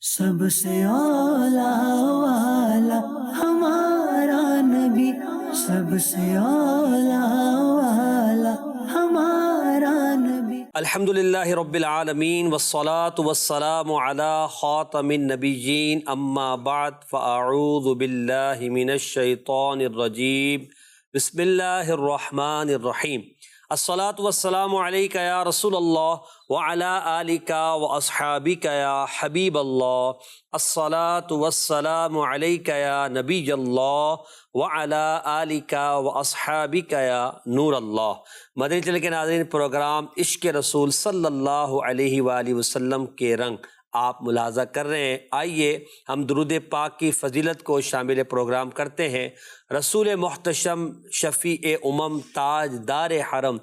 سب سے اولا والا ہمارا نبی، سب سے اولا والا ہمارا نبی۔ الحمدللہ رب العالمین والصلاة والسلام علی خاتم النبیین، اما بعد فاعوذ باللہ من الشیطان الرجیم، بسم اللہ الرحمن الرحیم۔ الصلاة والسلام علیک یا رسول اللہ وعلی آلک واصحابک یا حبیب اللہ۔ الصلاة والسلام علیک یا نبی اللہ وعلی آلک واصحابک یا نور اللہ۔ مدنی چینل کے ناظرین، پروگرام عشق رسول صلی اللہ علیہ وآلہ وسلم کے رنگ آپ ملاحظہ کر رہے ہیں۔ آئیے ہم درود پاک کی فضیلت کو شامل پروگرام کرتے ہیں۔ رسول محتشم، شفیع امم، تاج دار حرم،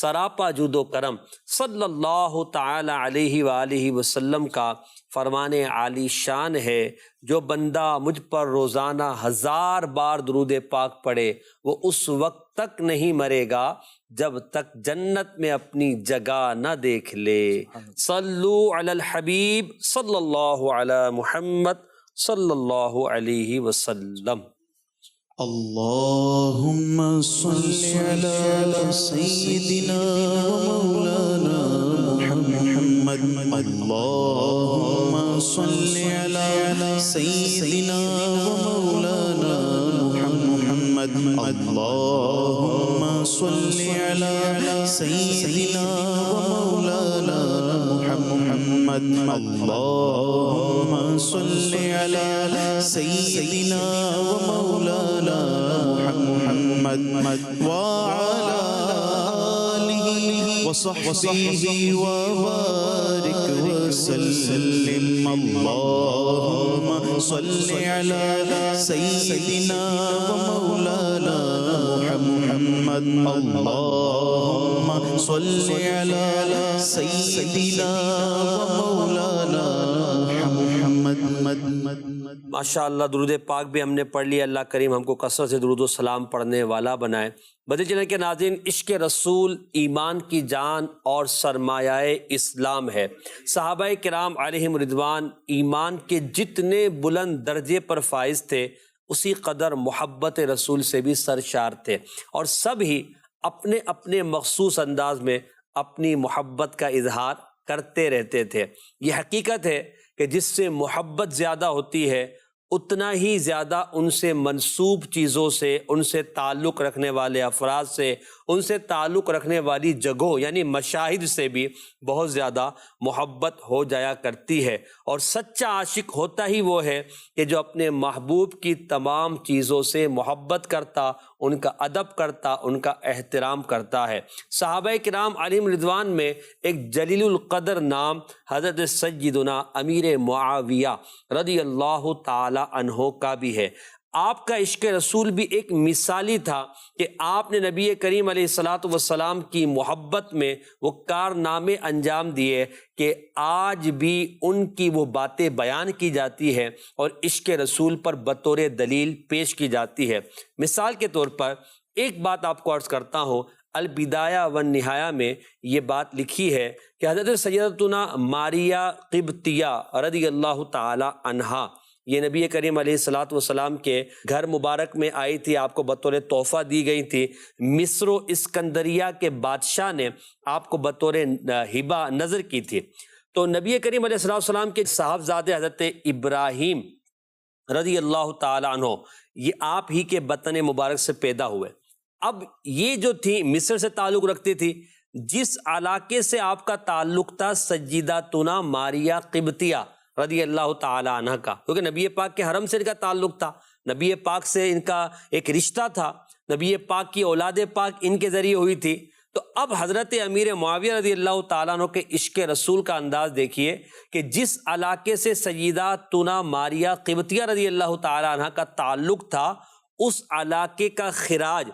سراپا جود و کرم صلی اللہ تعالی علیہ وآلہ وسلم کا فرمان عالی شان ہے، جو بندہ مجھ پر روزانہ 1000 بار درود پاک پڑھے وہ اس وقت تک نہیں مرے گا جب تک جنت میں اپنی جگہ نہ دیکھ لے۔ صلو علی الحبیب صلی اللہ علی محمد صلی اللہ علیہ وسلم۔ اللہم صلی علی سیدنا و مولانا محمد۔ اللہم صلی علی سیدنا و مولانا محمد۔ اللہم صلی علی سیدنا و مولانا محمد۔ اللہم صلی علی سیدنا و مولانا محمد وعلى آله وصحبه وبارك وسلم۔ اللهم صل على سيدنا ومولانا محمد۔ اللهم صل على سيدنا ومولانا محمد۔ ماشاءاللہ درود پاک بھی ہم نے پڑھ لیا۔ اللہ کریم ہم کو کثرت سے درود و سلام پڑھنے والا بنائے۔ مدنی چینل کے ناظرین، عشق رسول ایمان کی جان اور سرمایہ اسلام ہے۔ صحابہ کرام علیہم رضوان ایمان کے جتنے بلند درجے پر فائز تھے، اسی قدر محبت رسول سے بھی سرشار تھے، اور سب ہی اپنے اپنے مخصوص انداز میں اپنی محبت کا اظہار کرتے رہتے تھے۔ یہ حقیقت ہے کہ جس سے محبت زیادہ ہوتی ہے، اتنا ہی زیادہ ان سے منسوب چیزوں سے، ان سے تعلق رکھنے والے افراد سے، ان سے تعلق رکھنے والی جگہوں یعنی مشاہد سے بھی بہت زیادہ محبت ہو جایا کرتی ہے۔ اور سچا عاشق ہوتا ہی وہ ہے کہ جو اپنے محبوب کی تمام چیزوں سے محبت کرتا، ان کا ادب کرتا، ان کا احترام کرتا ہے۔ صحابہ کرام علیہم رضوان میں ایک جلیل القدر نام حضرت سیدنا امیر معاویہ رضی اللہ تعالی عنہ کا بھی ہے۔ آپ کا عشق رسول بھی ایک مثالی تھا کہ آپ نے نبی کریم علیہ الصلاۃ والسلام کی محبت میں وہ کارنامے انجام دیے کہ آج بھی ان کی وہ باتیں بیان کی جاتی ہے اور عشق رسول پر بطور دلیل پیش کی جاتی ہے۔ مثال کے طور پر ایک بات آپ کو عرض کرتا ہوں، البدایہ والنہایہ میں یہ بات لکھی ہے کہ حضرت سیدتنا ماریہ قبطیہ رضی اللہ تعالی عنہا، یہ نبی کریم علیہ الصلاۃ والسلام کے گھر مبارک میں آئی تھی، آپ کو بطور تحفہ دی گئی تھی۔ مصر و اسکندریہ کے بادشاہ نے آپ کو بطور ہبہ نظر کی تھی۔ تو نبی کریم علیہ الصلاۃ والسلام کے صاحبزادے حضرت ابراہیم رضی اللہ تعالی عنہ، یہ آپ ہی کے بطن مبارک سے پیدا ہوئے۔ اب یہ جو تھی مصر سے تعلق رکھتی تھی، جس علاقے سے آپ کا تعلق تھا سیدتنا ماریہ قبطیہ رضی اللہ تعالی عنہ کا، کیونکہ نبی پاک کے حرم سے ان کا تعلق تھا، نبی پاک سے ان کا ایک رشتہ تھا، نبی پاک کی اولاد پاک ان کے ذریعے ہوئی تھی۔ تو اب حضرت امیر معاویہ رضی اللہ تعالیٰ عنہ کے عشق رسول کا انداز دیکھیے کہ جس علاقے سے سیدتنا ماریہ قبطیہ رضی اللہ تعالیٰ عنہ کا تعلق تھا، اس علاقے کا خراج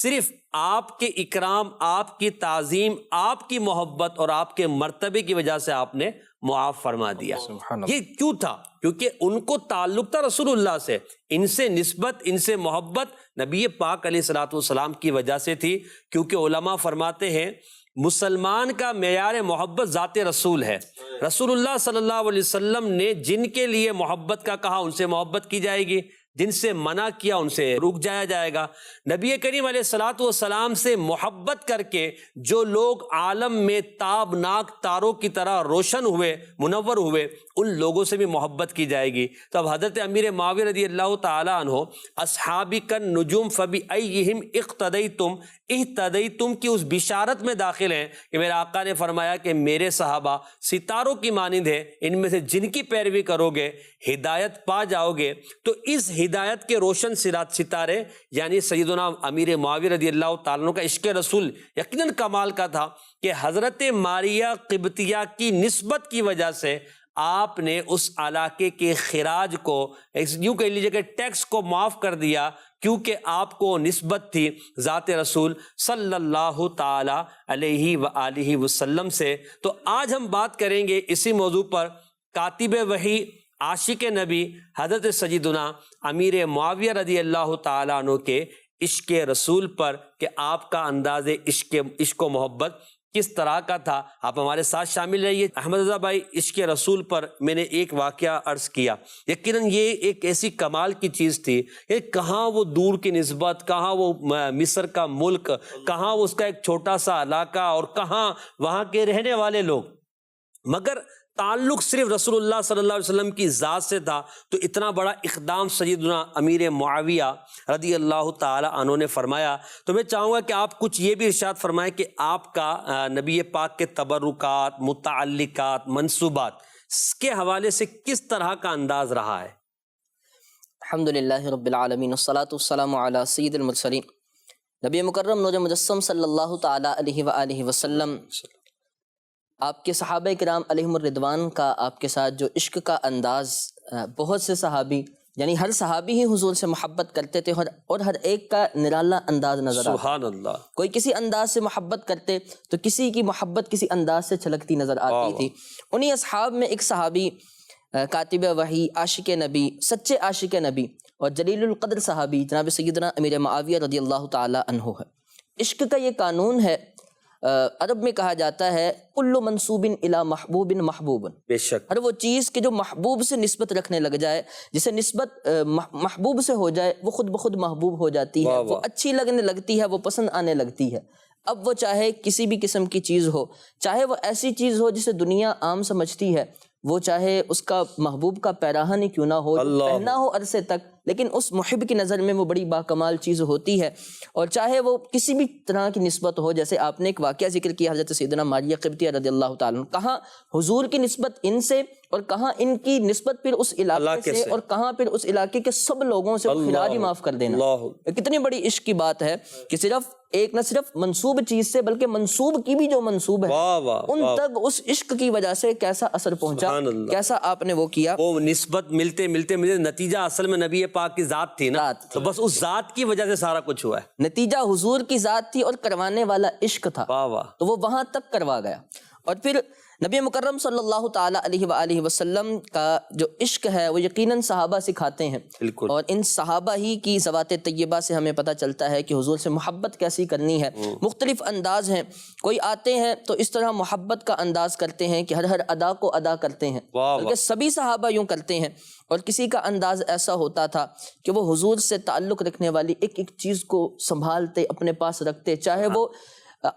صرف آپ کے اکرام، آپ کی تعظیم، آپ کی محبت اور آپ کے مرتبے کی وجہ سے آپ نے معاف فرما دیا۔ یہ کیوں تھا؟ کیونکہ ان کو تعلق تھا رسول اللہ سے، ان سے نسبت، ان سے محبت نبی پاک علیہ الصلوۃ والسلام کی وجہ سے تھی۔ کیونکہ علماء فرماتے ہیں مسلمان کا معیار محبت ذات رسول ہے. رسول اللہ صلی اللہ علیہ وسلم نے جن کے لیے محبت کا کہا ان سے محبت کی جائے گی، جن سے منع کیا ان سے رک جایا جائے گا. نبی کریم علیہ الصلوۃ والسلام سے محبت کر کے جو لوگ عالم میں تابناک تاروں کی طرح روشن ہوئے، منور ہوئے، ان لوگوں سے بھی محبت کی جائے گی. تو اب حضرت امیر معاویہ رضی اللہ تعالیٰ عنہ اصحابی کن نجوم فبأیہم اقتدیتم اہتدیتم کی اس بشارت میں داخل ہیں کہ میرے آقا نے فرمایا کہ میرے صحابہ ستاروں کی مانند ہیں، ان میں سے جن کی پیروی کرو گے ہدایت پا جاؤ گے. تو اس ہدایت کے روشن ستارے یعنی سیدنا امیر معاویہ رضی اللہ تعالیٰ عنہ کا عشق رسول یقیناً کمال کا تھا کہ حضرت ماریہ قبطیہ کی نسبت کی وجہ سے آپ نے اس علاقے کے خراج کو، یوں کہہ لیجیے کہ ٹیکس کو معاف کر دیا، کیونکہ آپ کو نسبت تھی ذات رسول صلی اللہ تعالی علیہ وآلہ وسلم سے. تو آج ہم بات کریں گے اسی موضوع پر، کاتب وحی عاشق نبی حضرت سیدنا امیر معاویہ رضی اللہ تعالیٰ عنہ کے عشق رسول پر کہ آپ کا انداز عشق و محبت کس طرح کا تھا. آپ ہمارے ساتھ شامل رہیے. احمد رضا بھائی، عشق رسول پر میں نے ایک واقعہ عرض کیا، یقیناً یہ ایک ایسی کمال کی چیز تھی کہ کہاں وہ دور کی نسبت، کہاں وہ مصر کا ملک، کہاں اس کا ایک چھوٹا سا علاقہ، اور کہاں وہاں کے رہنے والے لوگ، مگر تعلق صرف رسول اللہ صلی اللہ علیہ وسلم کی ذات سے تھا. تو اتنا بڑا اقدام سیدنا امیر معاویہ رضی اللہ تعالی عنہ نے فرمایا. تو میں چاہوں گا کہ آپ کچھ یہ بھی ارشاد فرمائیں کہ آپ کا نبی پاک کے تبرکات، متعلقات، منصوبات کے حوالے سے کس طرح کا انداز رہا ہے. الحمدللہ رب العالمین والصلاة والسلام علی سید المرسلین نبی مکرم نور مجسم صلی اللہ تعالی علیہ وآلہ وسلم. آپ کے صحابہ کرام علیہم الرضوان کا آپ کے ساتھ جو عشق کا انداز، بہت سے صحابی یعنی ہر صحابی ہی حضور سے محبت کرتے تھے، اور ہر ایک کا نرالا انداز نظر آتا. سبحان اللہ. کوئی کسی انداز سے محبت کرتے تو کسی کی محبت کسی انداز سے چھلکتی نظر آتی تھی. انہی اصحاب میں ایک صحابی کاتب وحی، عاشق نبی، سچے عاشق نبی اور جلیل القدر صحابی جناب سیدنا امیر معاویہ رضی اللہ تعالی عنہ ہے. عشق کا یہ قانون ہے، عرب میں کہا جاتا ہے کل منصوب الی محبوب محبوب. بے شک ہر وہ چیز کہ جو محبوب سے نسبت رکھنے لگ جائے، جسے نسبت محبوب سے ہو جائے، وہ خود بخود محبوب ہو جاتی ہے، وہ اچھی لگنے لگتی ہے، وہ پسند آنے لگتی ہے. اب وہ چاہے کسی بھی قسم کی چیز ہو، چاہے وہ ایسی چیز ہو جسے دنیا عام سمجھتی ہے، وہ چاہے اس کا محبوب کا پیراہن ہی کیوں نہ ہو، پہنا ہو عرصے تک، لیکن اس محب کی نظر میں وہ بڑی باکمال چیز ہوتی ہے. اور چاہے وہ کسی بھی طرح کی نسبت ہو، جیسے آپ نے ایک واقعہ ذکر کیا حضرت سیدنا ماریہ قبطیہ رضی اللہ تعالیٰ عنہ، کہاں حضور کی نسبت ان سے اور کہاں ان کی نسبت پھر اس علاقے سے، اور کہاں پھر اس علاقے کے سب لوگوں سے خراج ہی معاف کر دینا. کتنی بڑی عشق کی بات ہے کہ صرف ایک نہ صرف منسوب چیز سے بلکہ منسوب کی بھی جو منسوب ہے ان تک اس عشق کی وجہ سے کیسا اثر پہنچا، کیسا آپ نے وہ کیا. وہ نسبت ملتے ملتے نتیجہ اصل میں نبی پاک کی ذات تھی نا، تو بس اس ذات کی وجہ سے سارا کچھ ہوا ہے. نتیجہ حضور کی ذات تھی اور کروانے والا عشق تھا، تو وہ وہاں تک کروا گیا. اور پھر نبی مکرم صلی اللہ تعالی علیہ وآلہ وسلم کا جو عشق ہے وہ یقیناً صحابہ سکھاتے ہیں، اور ان صحابہ ہی کی ذوات طیبہ سے ہمیں پتہ چلتا ہے کہ حضور سے محبت کیسی کرنی ہے. مختلف انداز ہیں، کوئی آتے ہیں تو اس طرح محبت کا انداز کرتے ہیں کہ ہر ادا کو ادا کرتے ہیں، بلکہ سبھی صحابہ یوں کرتے ہیں. اور کسی کا انداز ایسا ہوتا تھا کہ وہ حضور سے تعلق رکھنے والی ایک ایک چیز کو سنبھالتے، اپنے پاس رکھتے، چاہے وہ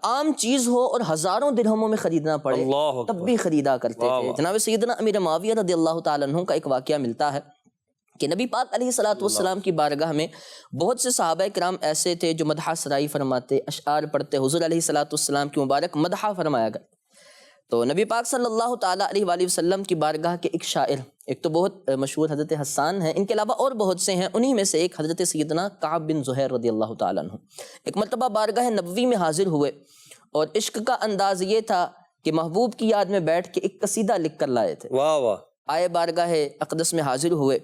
عام چیز ہو اور ہزاروں درہموں میں خریدنا پڑے تب بھی خریدا کرتے تھے. جناب سیدنا امیر معاویہ رضی اللہ تعالیٰ عنہ کا ایک واقعہ ملتا ہے کہ نبی پاک علیہ الصلوۃ والسلام کی بارگاہ میں بہت سے صحابہ کرام ایسے تھے جو مدح سرائی فرماتے، اشعار پڑھتے، حضور علیہ الصلوۃ والسلام کی مبارک مدح فرمایا گیا. تو نبی پاک صلی اللہ تعالیٰ علیہ وآلہ وسلم کی بارگاہ کے ایک شاعر، ایک تو بہت مشہور حضرت حسان ہیں، ان کے علاوہ اور بہت سے ہیں، انہی میں سے ایک حضرت سیدنا کعب بن زہیر رضی اللہ تعالیٰ عنہ ایک مرتبہ بارگاہ نبوی میں حاضر ہوئے، اور عشق کا انداز یہ تھا کہ محبوب کی یاد میں بیٹھ کے ایک قصیدہ لکھ کر لائے تھے. آئے بارگاہ اقدس میں حاضر ہوئے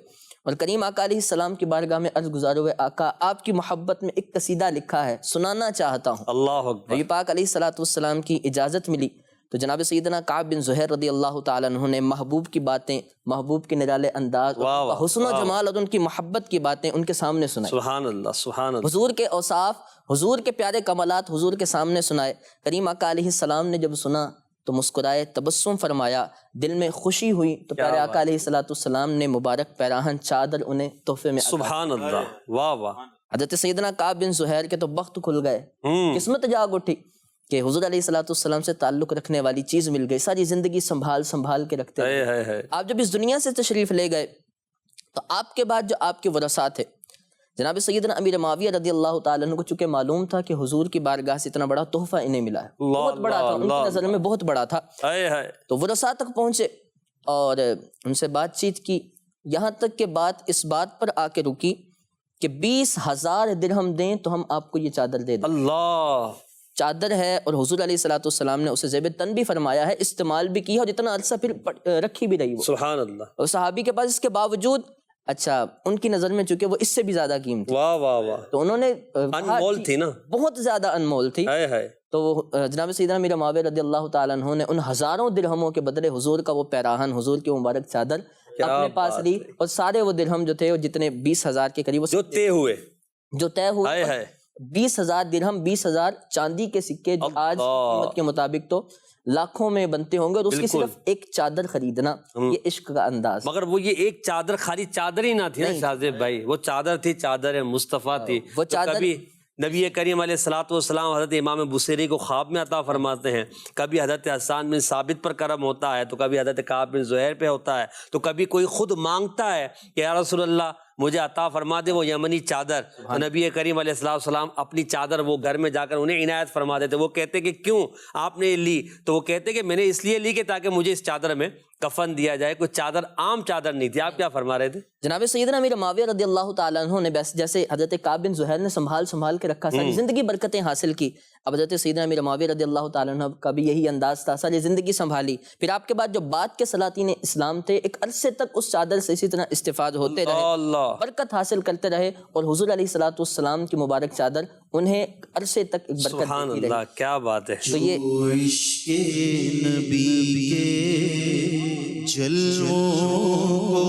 اور کریم آقا علیہ السلام کی بارگاہ میں عرض گزار ہوئے، آقا آپ کی محبت میں ایک قصیدہ لکھا ہے، سنانا چاہتا ہوں. اللہ اکبر. نبی پاک علیہ الصلوۃ والسلام کی اجازت ملی تو تو جناب سیدنا کعب بن زہیر رضی اللہ تعالیٰ عنہ نے محبوب کی باتیں، محبوب کے نرالے انداز، حسن و جمال اور ان کی محبت کی باتیں ان کے سامنے سنائے. سبحان اللہ سبحان اللہ. حضور کے اوصاف، حضور کے پیارے کمالات حضور کے سامنے سنائے. کریم آقا علیہ السلام نے جب سنا تو مسکرائے، تبسم فرمایا، دل میں خوشی ہوئی. تو پیارے آقا علیہ السلام نے مبارک پیراہن چادر انہیں تحفے میں. سبحان اللہ. واہ واہ. حضرت سیدنا کعب بن زہیر کے تو بخت کھل گئے، قسمت جاگ اٹھی کہ حضور علیہ السلام سے تعلق رکھنے والی چیز مل گئی. ساری زندگی سنبھال کے رکھتے رہے. آپ جب اس دنیا سے تشریف لے گئے تو آپ کے بعد جو آپ کے ورثاء تھے، جناب سیدنا امیر معاویہ رضی اللہ تعالیٰ عنہ کو چونکہ معلوم تھا کہ حضور کی بارگاہ سے اتنا بڑا تحفہ انہیں ملا ہے، بہت بڑا تھا، ان کی نظر میں بہت بڑا تھا، تو ورثاء تک پہنچے اور ان سے بات چیت کی. یہاں تک کہ بات اس بات پر آ کے رکی کہ 20,000 درہم دیں تو ہم آپ کو یہ چادر دے دیں. اللہ چادر ہے، اور حضور علیہ السلام نے اسے زیب تن بھی فرمایا ہے، استعمال بھی کیا، اور اتنا عرصہ پھر رکھی بھی رہی وہ. سبحان اللہ. اور صحابی کے پاس اس کے باوجود، اچھا ان کی نظر میں چونکہ وہ اس سے بھی زیادہ قیمتی، واہ واہ واہ، تو انہوں نے انمول تھی نا، بہت زیادہ انمول تھی. تو جناب سیدنا امیر معاویہ رضی اللہ تعالیٰ عنہ نے ان ہزاروں درہموں کے بدلے حضور کا وہ پیراہن، حضور کی مبارک چادر اپنے پاس لی، اور سارے وہ درہم جو تھے، جتنے 20,000 کے قریب جو طے ہوئے 20,000 درہم، 20,000 چاندی کے سکے، جو آج قیمت کے مطابق تو لاکھوں میں بنتے ہوں گے، اور اس کی صرف ایک چادر خریدنا، یہ عشق کا انداز. مگر وہ یہ ایک چادر خالی چادر ہی نہ تھی نا شاہزیب بھائی، وہ چادر تھی، چادر مصطفیٰ تھی. وہ چادر نبی کریم علیہ الصلوۃ والسلام حضرت امام بصیری کو خواب میں عطا فرماتے ہیں. کبھی حضرت حسان بن ثابت پر کرم ہوتا ہے، تو کبھی حضرت کعب بن زہیر پہ ہوتا ہے، تو کبھی کوئی خود مانگتا ہے کہ یا رسول اللہ مجھے عطا فرما دے وہ یمنی چادر. تو نبی کریم علیہ السلام اپنی چادر وہ گھر میں جا کر انہیں عنایت فرما دیتے. وہ کہتے کہ کیوں آپ نے لی؟ تو وہ کہتے کہ میں نے اس لیے لی کہ تاکہ مجھے اس چادر میں کفن دیا جائے. کوئی چادر عام چادر نہیں تھی. آپ کیا فرما رہے تھے؟ جناب سیدنا امیر معاویہ رضی اللہ تعالیٰ عنہ نے جیسے حضرت کعب بن زہیر نے سنبھال کے رکھا، ساری زندگی برکتیں حاصل کی، اب حضرت سیدنا امیر معاویہ رضی اللہ تعالیٰ عنہ کا بھی یہی انداز تھا، ساری زندگی سنبھالی. پھر آپ کے بعد جو بعد کے سلاطین اسلام تھے، ایک عرصے تک اس چادر سے اسی طرح استفادہ ہوتے رہے، برکت حاصل کرتے رہے، اور حضور علیہ السلام کی مبارک چادر انہیں عرصے تک ایک برکت دیتی رہی. اللہ کیا بات ہے. تو یہ عشق نبی کے جلووں کو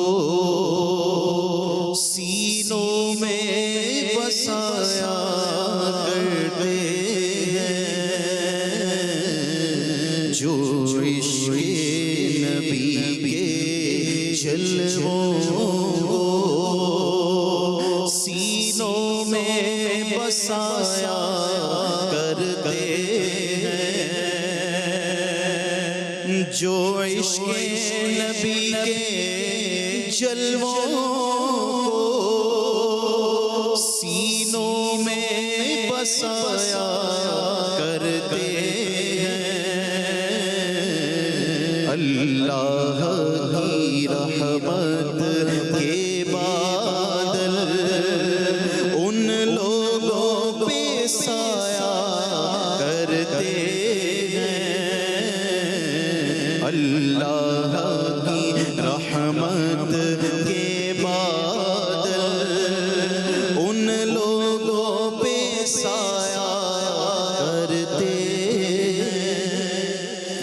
سینوں میں بسایا کرتے ہیں، جو عشق نبی کے جلووں کو سینوں میں بسایا کرتے ہیں، جو عشق نبی کے جلووں کو سینوں میں بسایا کرتے ہیں، اللہ کی رحمت کے بادل ان لوگوں پہ سایہ کرتے ہیں، اللہ کی رحمت کے بادل ان لوگوں پہ سایہ کرتے ہیں.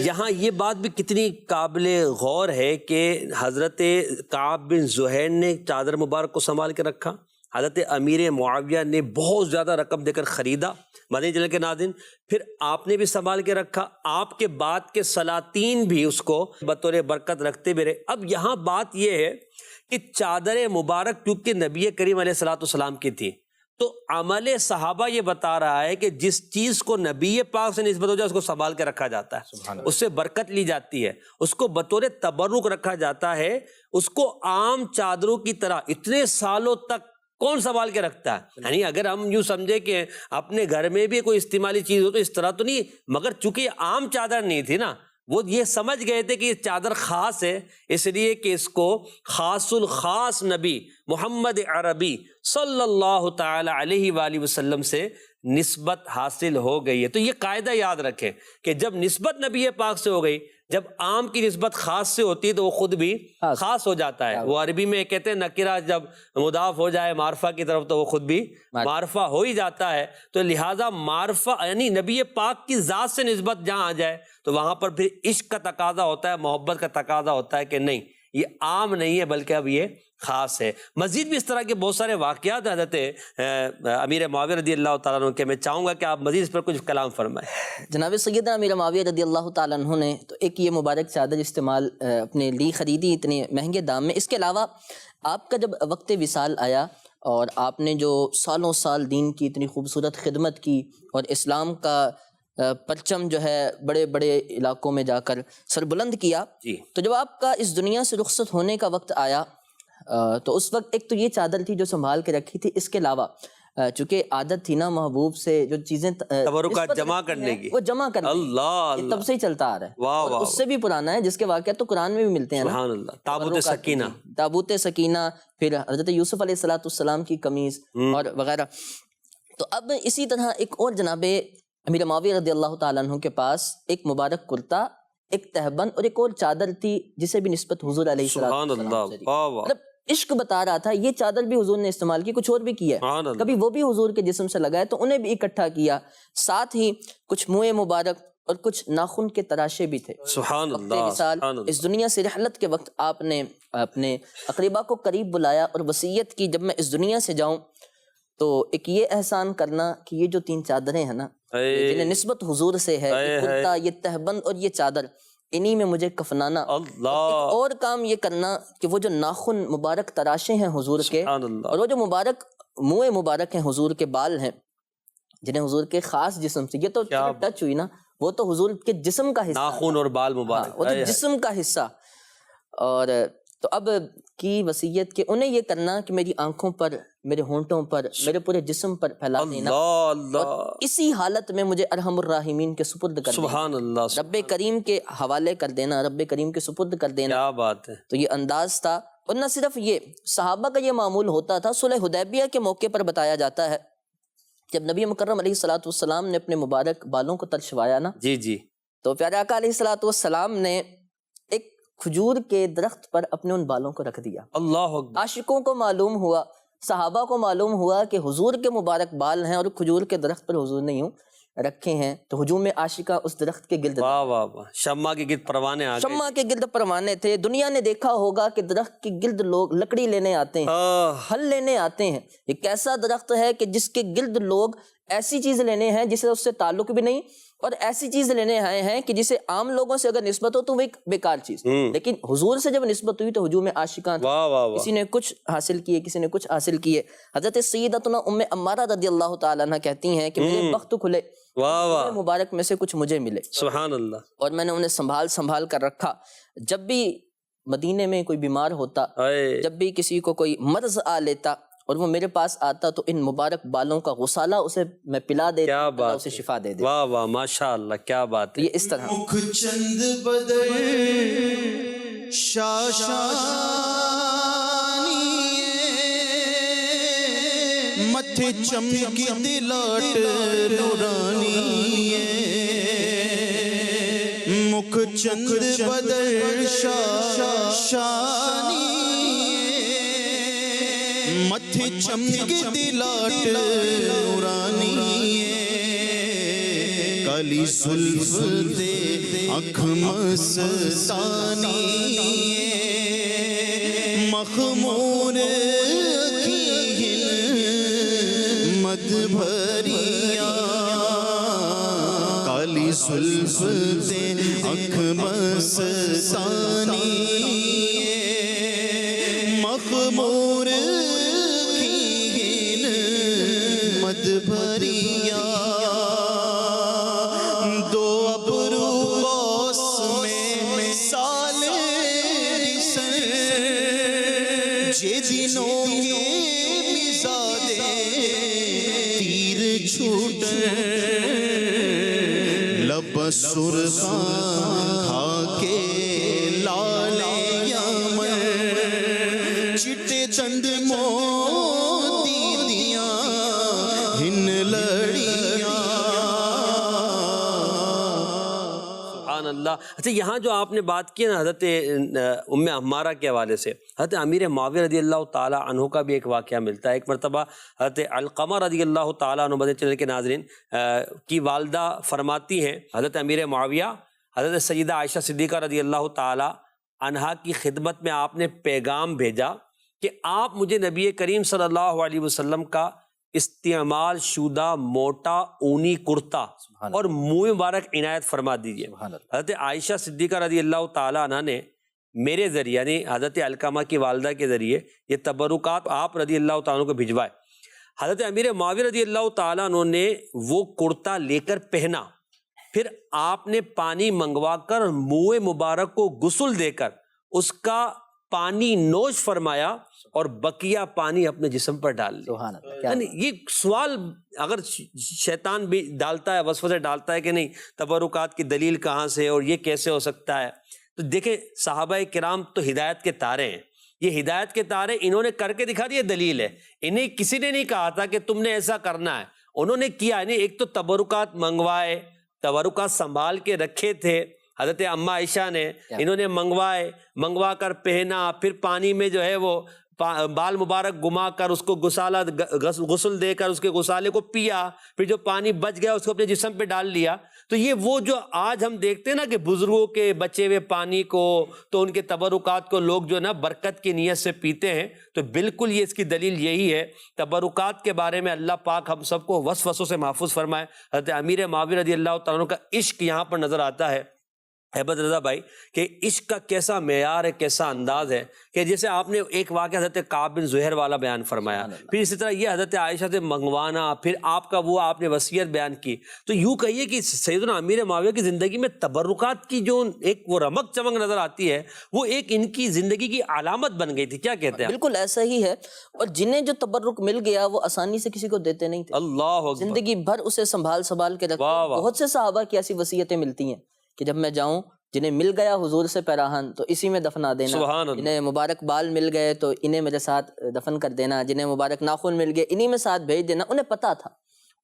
یہاں یہ بات بھی کتنی قابل غور ہے کہ حضرت کعب بن زہیر نے چادر مبارک کو سنبھال کے رکھا، حضرت امیر معاویہ نے بہت زیادہ رقم دے کر خریدا، مدنی چینل کے ناظرین، پھر آپ نے بھی سنبھال کے رکھا، آپ کے بعد کے سلاطین بھی اس کو بطور برکت رکھتے بھی رہے. اب یہاں بات یہ ہے کہ چادر مبارک کیونکہ نبی کریم علیہ السلام کی تھی، تو عمل صحابہ یہ بتا رہا ہے کہ جس چیز کو نبی پاک سے نسبت ہو جائے اس کو سنبھال کے رکھا جاتا ہے، اس سے برکت لی جاتی ہے، اس کو بطور تبرک رکھا جاتا ہے. اس کو عام چادروں کی طرح اتنے سالوں تک کون سنبھال کے رکھتا ہے؟ یعنی اگر ہم یوں سمجھے کہ اپنے گھر میں بھی کوئی استعمالی چیز ہو تو اس طرح تو نہیں، مگر چونکہ عام چادر نہیں تھی نا، وہ یہ سمجھ گئے تھے کہ یہ چادر خاص ہے، اس لیے کہ اس کو خاص الخاص نبی محمد عربی صلی اللہ تعالی علیہ وآلہ وسلم سے نسبت حاصل ہو گئی ہے. تو یہ قاعدہ یاد رکھیں کہ جب نسبت نبی پاک سے ہو گئی جب عام کی نسبت خاص سے ہوتی ہے تو وہ خود بھی خاص ہو جاتا ہے. وہ عربی میں کہتے ہیں نکرہ جب مضاف ہو جائے معرفہ کی طرف تو وہ خود بھی معرفہ ہو ہی جاتا ہے. تو لہٰذا معرفہ یعنی نبی پاک کی ذات سے نسبت جہاں آ جائے تو وہاں پر پھر عشق کا تقاضا ہوتا ہے, محبت کا تقاضا ہوتا ہے کہ نہیں یہ عام نہیں ہے بلکہ اب یہ خاص ہے. مزید بھی اس طرح کے بہت سارے واقعات حضرت امیر معاویہ رضی اللہ تعالیٰ عنہ کے, میں چاہوں گا کہ آپ مزید اس پر کچھ کلام فرمائیں. جناب سیدنا امیر معاویہ رضی اللہ تعالیٰ عنہ نے تو ایک یہ مبارک چادر استعمال اپنے لیے خریدی اتنے مہنگے دام میں. اس کے علاوہ آپ کا جب وقت وصال آیا اور آپ نے جو سالوں سال دین کی اتنی خوبصورت خدمت کی اور اسلام کا پرچم جو ہے بڑے بڑے علاقوں میں جا کر سربلند کیا, تو جب آپ کا اس دنیا سے رخصت ہونے کا وقت آیا تو اس وقت ایک تو یہ چادر تھی جو سنبھال کے رکھی تھی. اس کے علاوہ چونکہ عادت تھی نا محبوب سے جو چیزیں تبرکات جمع کرنے کی, وہ جمع کرنے اللہ یہ تب سے ہی چلتا آ رہا ہے. واہ واہ, اس سے بھی پرانا ہے جس کے واقعات تو قرآن میں بھی ملتے ہیں نا. سبحان اللہ. تابوت سکینہ, تابوت سکینہ, پھر حضرت یوسف علیہ السلام کی قمیض اور وغیرہ. تو اب اسی طرح ایک اور جناب امیر معاویہ رضی اللہ تعالیٰ عنہ کے پاس ایک مبارک کرتا, ایک تہبند اور ایک اور چادر تھی جسے بھی نسبت حضور علیہ السلام سے. مطلب عشق بتا رہا تھا. یہ چادر بھی حضور نے استعمال کی, کچھ اور بھی کیا ہے, کبھی وہ بھی حضور کے جسم سے لگائے تو انہیں بھی اکٹھا کیا. ساتھ ہی کچھ منہ مبارک اور کچھ ناخن کے تراشے بھی تھے. سبحان اللہ. اس دنیا سے رحلت کے وقت آپ نے اپنے اقربا کو قریب بلایا اور وصیت کی جب میں اس دنیا سے جاؤں تو ایک یہ احسان کرنا کہ یہ جو 3 چادریں ہیں نا جنہیں نسبت حضور سے ہے, یہ کرتا, یہ تہبند اور یہ چادر, انہی میں مجھے کفنانا. ایک اور کام یہ کرنا کہ وہ جو ناخن مبارک تراشے ہیں حضور کے اور وہ جو مبارک منہ مبارک ہیں حضور کے بال ہیں جنہیں حضور کے خاص جسم سے, یہ تو ٹچ ہوئی نا, وہ تو حضور کے جسم کا حصہ, ناخن اور بال مبارک, وہ تو جسم کا حصہ. اور تو اب کی وصیت کہ انہیں یہ کرنا کہ میری آنکھوں پر, میرے ہونٹوں پر, میرے پورے جسم پر پھیلا دینا, اور اسی حالت میں مجھے ارحم الراحمین کے سپرد کر دینا. سبحان اللہ. رب کریم کے حوالے کر دینا, رب کریم کے سپرد کر دینا. کیا بات ہے. تو یہ انداز تھا. اور نہ صرف یہ, صحابہ کا یہ معمول ہوتا تھا. صلح حدیبیہ کے موقع پر بتایا جاتا ہے جب نبی مکرم علیہ الصلوۃ والسلام نے اپنے مبارک بالوں کو ترشوایا نا, جی تو پیارے آقا علیہ الصلوۃ والسلام نے ایک کھجور کے درخت پر اپنے ان بالوں کو رکھ دیا. اللہ اکبر. عاشقوں کو معلوم ہوا, صحابہ کو معلوم ہوا کہ حضور کے مبارک بال ہیں اور کھجور کے درخت پر حضور نے یوں رکھے ہیں. تو ہجوم عاشقہ اس درخت کے گرد, واہ واہ واہ, شمع کے گرد پروانے آ گئے. شمع کے گرد پروانے تھے. دنیا نے دیکھا ہوگا کہ درخت کے گرد لوگ لکڑی لینے آتے ہیں, پھل لینے آتے ہیں. ایک ایسا درخت ہے کہ جس کے گرد لوگ ایسی چیز لینے ہیں جسے اس سے تعلق بھی نہیں, اور ایسی چیز لینے آئے ہیں کہ جسے عام لوگوں سے اگر نسبت ہو تو وہ ایک بیکار چیز, لیکن حضور سے جب نسبت ہوئی تو ہجوم عاشقاں تھا. کسی نے کچھ حاصل کیے, کسی نے کچھ حاصل کیے. حضرت سیدتنا ام عمارہ رضی اللہ تعالیٰ عنہ کہتی ہیں کہ میرے بخت کھلے, مبارک میں سے کچھ مجھے ملے. سبحان اللہ. اور میں نے انہیں سنبھال کر رکھا. جب بھی مدینے میں کوئی بیمار ہوتا, جب بھی کسی کو کوئی مرض آ لیتا اور وہ میرے پاس آتا تو ان مبارک بالوں کا غسالہ اسے میں پلا دیتا, اللہ اسے شفا دے دیتا. واہ واہ, ماشاءاللہ, کیا بات ہے. یہ اس طرح مکھ چند بدر متھے چمکی دلاٹ نورانی مکھ چند بدر شانی متھے چمکی دلاٹ نورانی کالی زلف دے اکھ مستانی مخمور مد بھریاں کالی زلف دے اکھ مستانی مخمور مد بھریاں دو ابرو قوس میں سال رسن جے دنوں کے تیر چھوٹ لب سرخاں کھا کے لال یمن چٹے دند موتی دیاں ہن لڑیاں. اللہ. اچھا یہاں جو آپ نے بات کی نا حضرت ام عمارہ کے حوالے سے، حضرت امیر معاویہ رضی اللہ تعالیٰ عنہ کا بھی ایک واقعہ ملتا ہے. ایک مرتبہ حضرت علقمہ رضی اللہ تعالیٰ عنہ مدنی چینل کے ناظرین کی والدہ فرماتی ہیں حضرت امیر معاویہ حضرت سیدہ عائشہ صدیقہ رضی اللہ تعالیٰ عنہا کی خدمت میں آپ نے پیغام بھیجا کہ آپ مجھے نبی کریم صلی اللہ علیہ وسلم کا استعمال شدہ موٹا اونی کرتا اور منہ مبارک عنایت فرما دیجیے. حضرت عائشہ صدیقہ رضی اللہ تعالیٰ عنہ نے میرے ذریعے یعنی حضرت علقمہ کی والدہ کے ذریعے یہ تبرکات آپ رضی اللہ تعالیٰ عنہ کو بھجوائے. حضرت امیر معاویہ رضی اللہ تعالیٰ عنہ نے وہ کرتا لے کر پہنا، پھر آپ نے پانی منگوا کر منہ مبارک کو غسل دے کر اس کا پانی نوش فرمایا اور بقیہ پانی اپنے جسم پر ڈال لیا. یعنی یہ سوال اگر شیطان بھی ڈالتا ہے، وسوسے ڈالتا ہے کہ نہیں تبرکات کی دلیل کہاں سے اور یہ کیسے ہو سکتا ہے، تو دیکھیں صحابہ کرام تو ہدایت کے تارے ہیں. یہ ہدایت کے تارے انہوں نے کر کے دکھا دیا، دلیل ہے. انہیں کسی نے نہیں کہا تھا کہ تم نے ایسا کرنا ہے، انہوں نے کیا. یعنی ایک تو تبرکات منگوائے، تبرکات سنبھال کے رکھے تھے حضرت اماں عائشہ نے، انہوں نے منگوا کر پہنا، پھر پانی میں جو ہے وہ بال مبارک گما کر اس کو غسل دے کر اس کے غسالے کو پیا، پھر جو پانی بچ گیا اس کو اپنے جسم پہ ڈال لیا. تو یہ وہ جو آج ہم دیکھتے ہیں نا کہ بزرگوں کے بچے ہوئے پانی کو تو ان کے تبرکات کو لوگ جو ہے نا برکت کی نیت سے پیتے ہیں، تو بالکل یہ اس کی دلیل یہی ہے. تبرکات کے بارے میں اللہ پاک ہم سب کو وسوسوں سے محفوظ فرمائے. حضرت امیر معاویہ رضی اللہ تعالیٰ عنہ کا عشق یہاں پر نظر آتا ہے احمد رضا بھائی کہ عشق کا کیسا معیار ہے، کیسا انداز ہے کہ جیسے آپ نے ایک واقعہ حضرت کعب بن زہیر والا بیان فرمایا، پھر اسی طرح یہ حضرت عائشہ سے منگوانا، پھر آپ کا وہ آپ نے وصیت بیان کی. تو یوں کہیے کہ سیدنا امیر معاویہ کی زندگی میں تبرکات کی جو ایک وہ رمق چمک نظر آتی ہے وہ ایک ان کی زندگی کی علامت بن گئی تھی. کیا کہتے ہیں؟ بالکل ایسا ہی ہے. اور جنہیں جو تبرک مل گیا وہ آسانی سے کسی کو دیتے نہیں تھے. اللہ اکبر. زندگی بھر اسے سنبھال کے رکھتے. بہت سے صحابہ کی ایسی وصیتیں ملتی ہیں کہ جب میں جاؤں جنہیں مل گیا حضور سے پیراہن تو اسی میں دفنا دینا، جنہیں مبارک بال مل گئے تو انہیں میرے ساتھ دفن کر دینا، جنہیں مبارک ناخن مل گئے انہی میں ساتھ بھیج دینا. انہیں پتا تھا،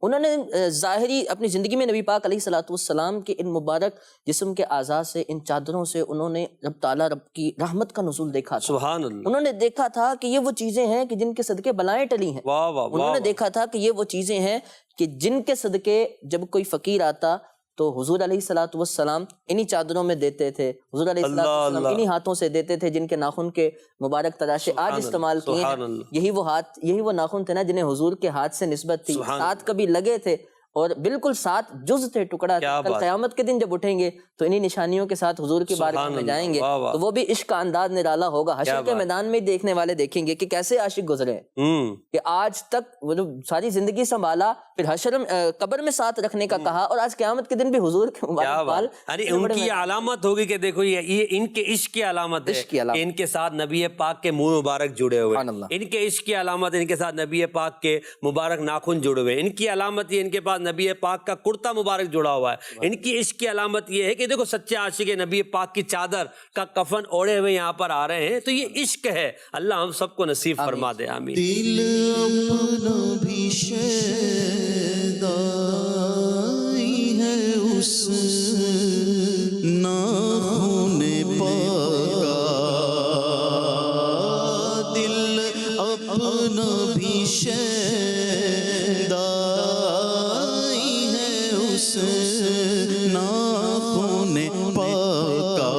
انہوں نے ظاہری اپنی زندگی میں نبی پاک علیہ السلام کے ان مبارک جسم کے اعضاء سے، ان چادروں سے انہوں نے رب تعالیٰ رب کی رحمت کا نزول دیکھا تھا. سبحان اللہ. انہوں نے دیکھا تھا کہ یہ وہ چیزیں ہیں کہ جن کے صدقے بلائیں ٹلی ہیں. انہوں نے دیکھا تھا کہ یہ وہ چیزیں ہیں کہ جن کے صدقے جب کوئی فقیر آتا تو حضور علیہ السلام انہی چادروں میں دیتے تھے، حضور علیہ السلام انہی ہاتھوں سے دیتے تھے جن کے ناخن کے مبارک تراشے آج استعمال کیے ہیں. یہی وہ ہاتھ، یہی وہ ناخن تھے نا جنہیں حضور کے ہاتھ سے نسبت تھی، ساتھ کبھی لگے تھے اور بالکل ساتھ جز تھے، ٹکڑا تھا. کل قیامت کے دن جب اٹھیں گے تو انہی نشانیوں کے ساتھ حضور کی بارگاہ میں جائیں گے تو وہ بھی عشق کا انداز نرالا ہوگا. حشر کے میدان میں دیکھنے والے دیکھیں گے کہ کیسے عاشق گزرے کہ آج تک وہ جو ساری زندگی سنبھالا، پھر حشر قبر میں ساتھ رکھنے کا کہا، اور آج قیامت کے دن بھی حضور کے مبارک بال. ان کی علامت ہوگی کہ دیکھو یہ ان کے عشق کی علامت ہے، ان کے ساتھ نبی پاک کے منہ مبارک جڑے ہوئے، ان کے عشق کی علامت ان کے ساتھ نبی پاک کے مبارک ناخن جڑے ہوئے، ان کی علامت یہ ان کے پاس نبی پاک کا کرتا مبارک جڑا ہوا ہے. ان کی عشق کی علامت یہ ہے کہ دیکھو سچے عاشق نبی پاک کی چادر کا کفن اوڑے ہوئے یہاں پر آ رہے ہیں. تو یہ عشق ہے. اللہ ہم سب کو نصیب فرما دے. آمین. دل اپنا بھی شیدائی ہے اس ناخن پاکا، دل اپنا بھی ناخن پاکا،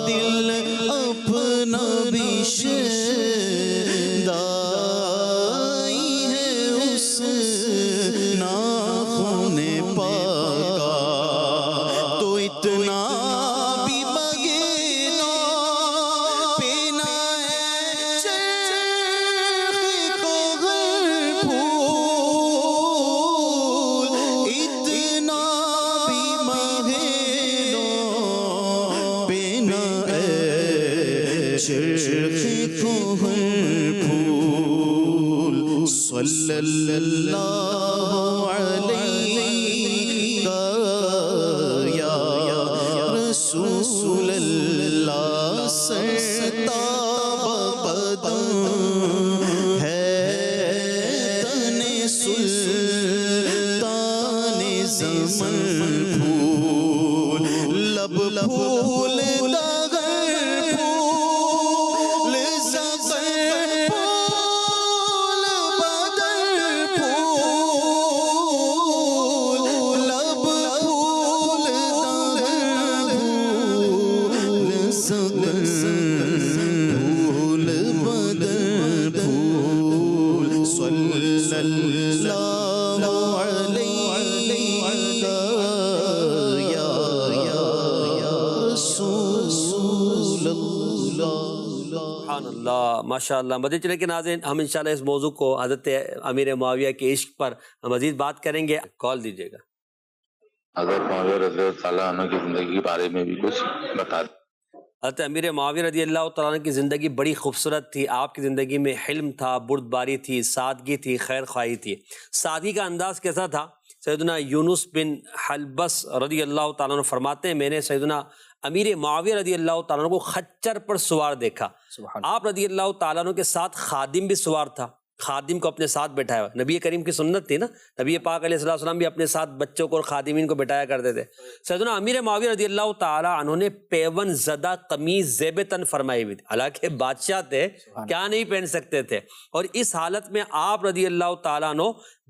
دل اپنا بھی شیدائی ہے اس ناخن پاکا. تو اتنا بھی مگینا پینا ہے چرخ کو چرخ کوہر پھول. صلی اللہ علیہ یا رسول اللہ، سرتاب قدم ہے تن سلطان زمن پھول. پھول داغر پھول زغر پھول بدر پھول لب پھول داغر پھول زغر پھول بدر پھول صلی اللہ علیہ یا رسول اللہ۔ سبحان اللہ، ماشاء اللہ۔ مدنی چینل کے ناظرین، ہم انشاءاللہ اس موضوع کو حضرت امیر معاویہ کے عشق پر مزید بات کریں گے۔ کال دیجیے گا۔ حضرت معاویہ رضی اللہ تعالیٰ عنہ کی زندگی کے بارے میں بھی کچھ بتا دیں۔ حضرت امیر معاویہ رضی اللہ تعالیٰ عنہ کی زندگی بڑی خوبصورت تھی۔ آپ کی زندگی میں حلم تھا، بردباری تھی، سادگی تھی، خیر خواہی تھی۔ سادگی کا انداز کیسا تھا؟ سیدنا یونس بن حلبس رضی اللہ تعالیٰ عنہ فرماتے ہیں، میں نے سیدنا امیر معاویہ رضی اللہ تعالیٰ عنہ کو خچر پر سوار دیکھا۔ آپ رضی اللہ تعالیٰ عنہ کے ساتھ خادم بھی سوار تھا، خادم کو اپنے ساتھ بٹھایا ہوا۔ نبی کریم کی سنت تھی نا، نبی پاک علیہ السلام بھی اپنے ساتھ بچوں کو اور خادمین کو بٹھایا کرتے تھے۔ سیدنا امیر معاویہ رضی اللہ تعالیٰ عنہ نے پیون زدہ قمیض زیب تن فرمائی ہوئی تھی، حالانکہ بادشاہ تھے، کیا نہیں پہن سکتے تھے، اور اس حالت میں آپ رضی اللہ تعالیٰ عنہ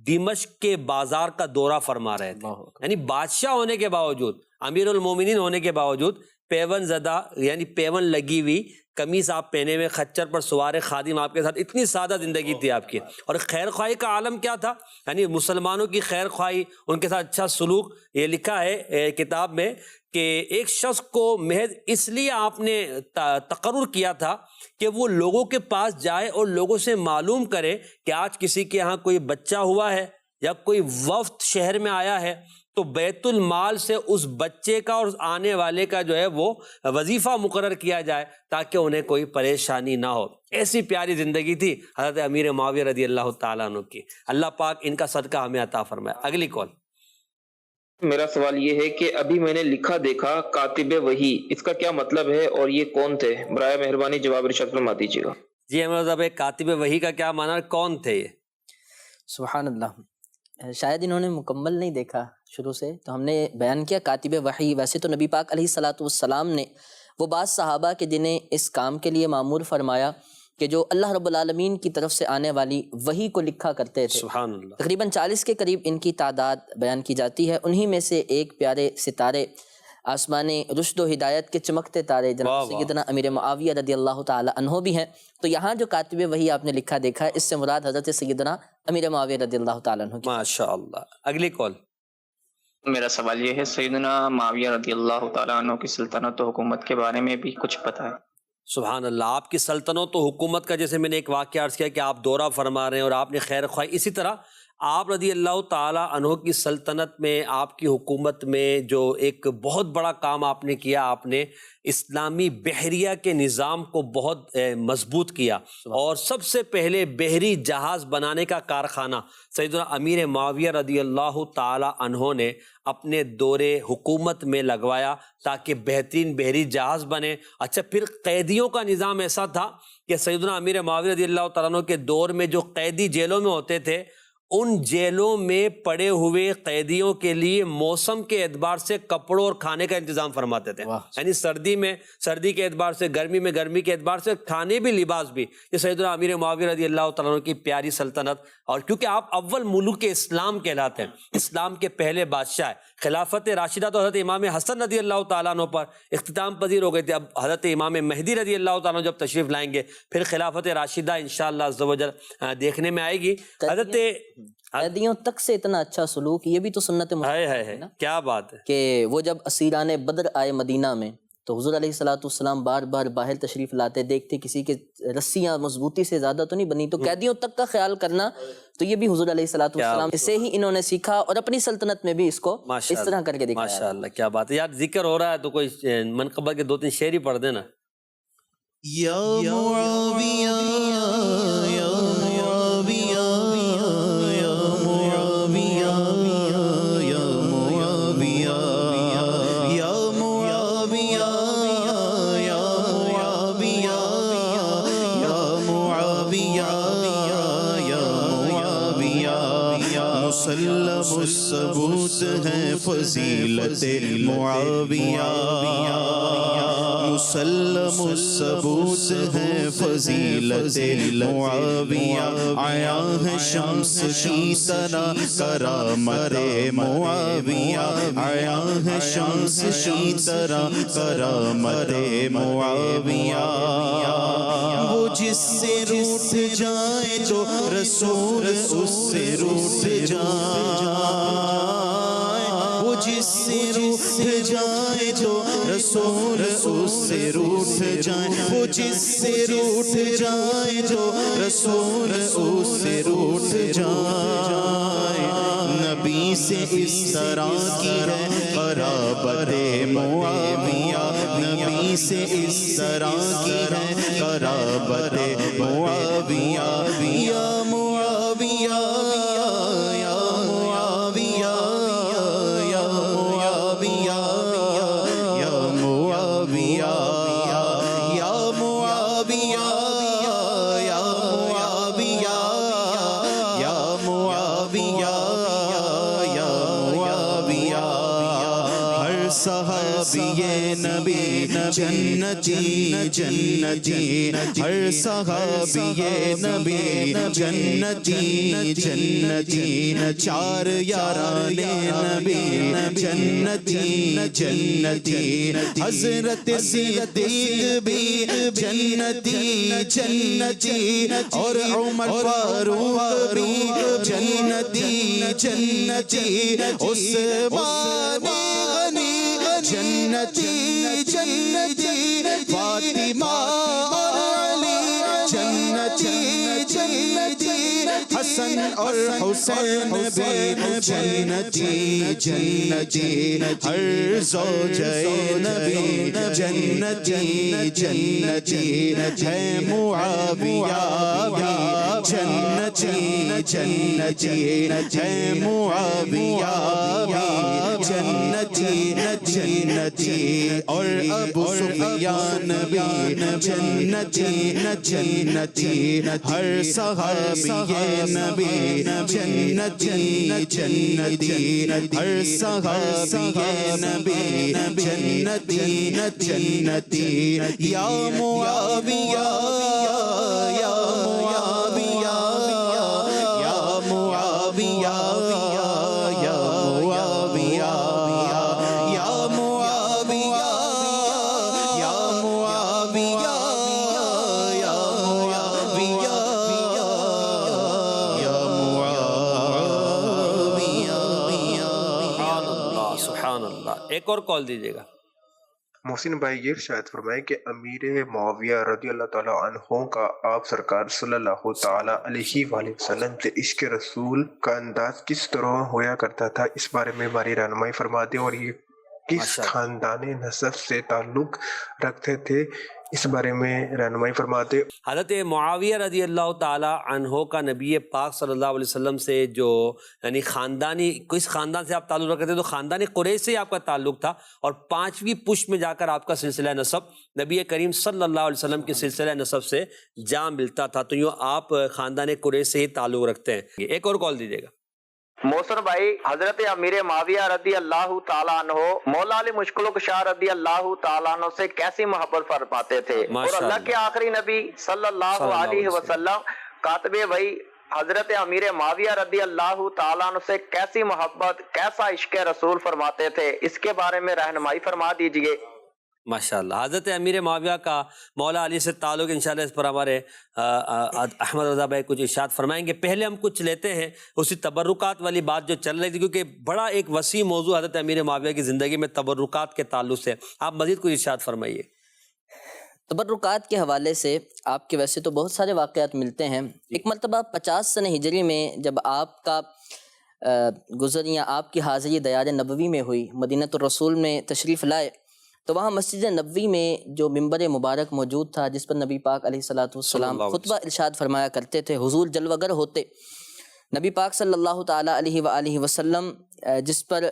دمشق کے بازار کا دورہ فرما رہے تھے۔ یعنی بادشاہ ہونے کے باوجود، امیر المومنین ہونے کے باوجود پیون زدہ یعنی پیون لگی ہوئی قمیض آپ پہنے ہوئے، خچر پر سوار خادم آپ کے ساتھ، اتنی سادہ زندگی تھی آپ کی۔ اور خیر خواہی کا عالم کیا تھا، یعنی مسلمانوں کی خیر خواہی، ان کے ساتھ اچھا سلوک۔ یہ لکھا ہے کتاب میں کہ ایک شخص کو محض اس لیے آپ نے تقرر کیا تھا کہ وہ لوگوں کے پاس جائے اور لوگوں سے معلوم کرے کہ آج کسی کے ہاں کوئی بچہ ہوا ہے یا کوئی وفد شہر میں آیا ہے، تو بیت المال سے اس بچے کا اور آنے والے کا جو ہے وہ وظیفہ مقرر کیا جائے تاکہ انہیں کوئی پریشانی نہ ہو۔ ایسی پیاری زندگی تھی حضرت امیر معاویہ رضی اللہ تعالیٰ عنہ کی۔ اللہ پاک ان کا صدقہ ہمیں عطا فرمائے۔ اگلی کال۔ میرا سوال یہ ہے کہ ابھی میں نے لکھا دیکھا کاتب وحی، اس کا کیا مطلب ہے اور یہ کون تھے؟ برائے مہربانی جواب ارشاد فرما دیجیے گا۔ جی احمد صاحب، کاتب وحی کا کیا معنی، کون تھے یہ؟ سبحان اللہ، شاید انہوں نے مکمل نہیں دیکھا شروع سے، تو ہم نے بیان کیا کاتب وحی۔ ویسے تو نبی پاک علیہ السلام نے وہ بعض صحابہ کے جنہیں اس کام کے لیے مامور فرمایا کہ جو اللہ رب العالمین کی طرف سے آنے والی وحی کو لکھا کرتے تھے۔ سبحان اللہ۔ تقریباً 40 کے قریب ان کی تعداد بیان کی جاتی ہے۔ انہی میں سے ایک پیارے ستارے، آسمان رشد و ہدایت کے چمکتے تارے جناب سیدنا امیر معاویہ رضی اللہ تعالی عنہ بھی ہیں۔ تو یہاں جو کاتب وحی آپ نے لکھا دیکھا ہے، اس سے مراد حضرت سیدنا امیر معاویہ رضی اللہ تعالی عنہ کی۔ ماشاء اللہ۔ اگلی کال۔ میرا سوال یہ ہے سیدنا معاویہ رضی اللہ تعالیٰ عنہ کی سلطنت و حکومت کے بارے میں بھی کچھ پتہ ہے؟ سبحان اللہ۔ آپ کی سلطنت و حکومت کا جیسے میں نے ایک واقعہ عرض کیا کہ آپ دورہ فرما رہے ہیں اور آپ نے خیر خواہی، اسی طرح آپ رضی اللہ تعالیٰ عنہ کی سلطنت میں، آپ کی حکومت میں جو ایک بہت بڑا کام آپ نے کیا، آپ نے اسلامی بحریہ کے نظام کو بہت مضبوط کیا، اور سب سے پہلے بحری جہاز بنانے کا کارخانہ سیدنا امیر معاویہ رضی اللہ تعالیٰ عنہ نے اپنے دور حکومت میں لگوایا تاکہ بہترین بحری جہاز بنے۔ اچھا، پھر قیدیوں کا نظام ایسا تھا کہ سیدنا امیر معاویہ رضی اللہ تعالیٰ عنہ کے دور میں جو قیدی جیلوں میں ہوتے تھے، ان جیلوں میں پڑے ہوئے قیدیوں کے لیے موسم کے اعتبار سے کپڑوں اور کھانے کا انتظام فرماتے تھے۔ یعنی سردی میں سردی کے اعتبار سے، گرمی میں گرمی کے اعتبار سے، کھانے بھی، لباس بھی۔ یہ سیدنا امیر معاویہ رضی اللہ تعالیٰ عنہ کی پیاری سلطنت، اور کیونکہ آپ اول ملوک اسلام کہلاتے ہیں، اسلام کے پہلے بادشاہ ہیں۔ خلافت راشدہ تو حضرت امام حسن رضی اللہ تعالیٰ عنہ پر اختتام پذیر ہو گئے تھے، اب حضرت امام مہدی رضی اللہ تعالیٰ عنہ جب تشریف لائیں گے پھر خلافت راشدہ انشاءاللہ عز و جل دیکھنے میں آئے گی۔ حضرت قیدیوں تک سے اتنا اچھا سلوک، یہ بھی تو سنت مصطفیٰ ہے نا۔ کیا بات ہے کہ وہ جب اسیران بدر آئے مدینہ میں تو حضور علیہ السلام بار بار باہر تشریف لاتے، دیکھتے کسی کے رسیاں مضبوطی سے زیادہ تو نہیں بنی، تو قیدیوں تک کا خیال کرنا، تو یہ بھی حضور علیہ السلام سے ہی انہوں نے سیکھا، اور اپنی سلطنت میں بھی اس کو اس طرح کر کے دکھایا۔ ماشاءاللہ، کیا بات ہے یار۔ ذکر ہو رہا ہے تو کوئی منقبہ کے 2-3 شعر ہی پڑھ دینا۔ یا معاویہ یا معاویہ یا معاویہ یا معاویہ یا معاویہ یا معاویہ یا معاویہ یا معاویہ مسلم ثبوت ہے فضیلت معاویہ، مسلم ثبوت ہے فضیلت معاویہ، آیا ہے شمس کی طرح کرامت معاویہ، آیا ہے شمس کی طرح کرامت معاویہ، وہ جس سے روٹھ جائے تو رسول اس سے روٹھ جائے، وہ جس سے روٹھ جائے تو رسول اس سے روٹھ جائے، وہ جس سے روٹھ جائے تو رسول اس سے روٹھ جائے، نبی سے اس طرح کی ہے قرابت معاویہ، نبی سے اس طرح کی ہے قرابت معاویہ، یا معاویہ یا معاویہ یا معاویہ یا معاویہ یا معاویہ یا معاویہ یا معاویہ یا معاویہ، ہر صحابی نبی جنتی جنتی، ہر صحابی نبی جنتی جنتی، چار یاران نبی جنتی جنتی، حضرت صدیق بھی جنتی جنتی، اور عمر فاروق بھی جنتی جنتی، عثمان غنی جنتی جنتی، فاطمہ اور علی جنتی جنتی، حسن اور حسین بھی جنتی جنتی، ہر زوجہ نبی جنتی جنتی، ہے معاویہ بھی جنتی جنتی، ہے معاویہ بھی جنتی جنتی، اور ابو سفیان بھی جنتی جنتی، ہر صحابی نبی جنتی جنتی، ہر صحابی نبی جنتی جنتی، یا معاویہ یا معاویہ یا معاویہ یا معاویہ یا معاویہ یا معاویہ یا معاویہ یا معاویہ۔ سبحان اللہ، ایک اور کال دیجیے گا۔ محسن بھائی یہ ارشاد فرمائے کہ امیر معاویہ رضی اللہ تعالیٰ عنہ کا آپ سرکار صلی اللہ تعالیٰ علیہ وآلہ وسلم سے عشق رسول کا انداز کس طرح ہوا کرتا تھا، اس بارے میں ہماری رہنمائی فرما دیں، اور یہ کس خاندان نسب سے تعلق رکھتے تھے، اس بارے میں رہنمائی فرماتے۔ حضرت معاویہ رضی اللہ تعالی عنہ کا نبی پاک صلی اللہ علیہ وسلم سے جو یعنی خاندانی، کس خاندان سے آپ تعلق رکھتے تھے؟ تو خاندانی قریش سے آپ کا تعلق تھا، اور 5ویں پشت میں جا کر آپ کا سلسلہ نسب نبی کریم صلی اللہ علیہ وسلم کے سلسلہ نسب سے جا ملتا تھا، تو یوں آپ خاندان قریش سے ہی تعلق رکھتے ہیں۔ ایک اور کال دیجیے گا۔ محسن بھائی، حضرت امیر معاویہ رضی اللہ تعالیٰ عنہ مولا علی مشکل کشا رضی اللہ تعالیٰ عنہ سے کیسی محبت فرماتے تھے، اور اللہ کے آخری نبی صلی اللہ علیہ وسلم کاتب وحی حضرت امیر معاویہ رضی اللہ تعالیٰ عنہ سے کیسی محبت، کیسا عشق رسول فرماتے تھے، اس کے بارے میں رہنمائی فرما دیجئے۔ ماشاءاللہ، حضرت امیر معاویہ کا مولا علی سے تعلق انشاءاللہ اس پر ہمارے احمد رضا بھائی کچھ ارشاد فرمائیں گے۔ پہلے ہم کچھ لیتے ہیں اسی تبرکات والی بات جو چل رہی تھی، کیونکہ بڑا ایک وسیع موضوع حضرت امیر معاویہ کی زندگی میں تبرکات کے تعلق سے، آپ مزید کچھ ارشاد فرمائیے۔ تبرکات کے حوالے سے آپ کے ویسے تو بہت سارے واقعات ملتے ہیں۔ ایک مرتبہ 50 سنہ ہجری میں جب آپ کا گزر یا آپ کی حاضری دیار نبوی میں ہوئی، مدینہ الرسول میں تشریف لائے، تو وہاں مسجد نبوی میں جو ممبر مبارک موجود تھا جس پر نبی پاک علیہ السلام خطبہ ارشاد فرمایا کرتے تھے، حضور جلوہ گر ہوتے، نبی پاک صلی اللہ تعالیٰ علیہ وآلہ وسلم جس پر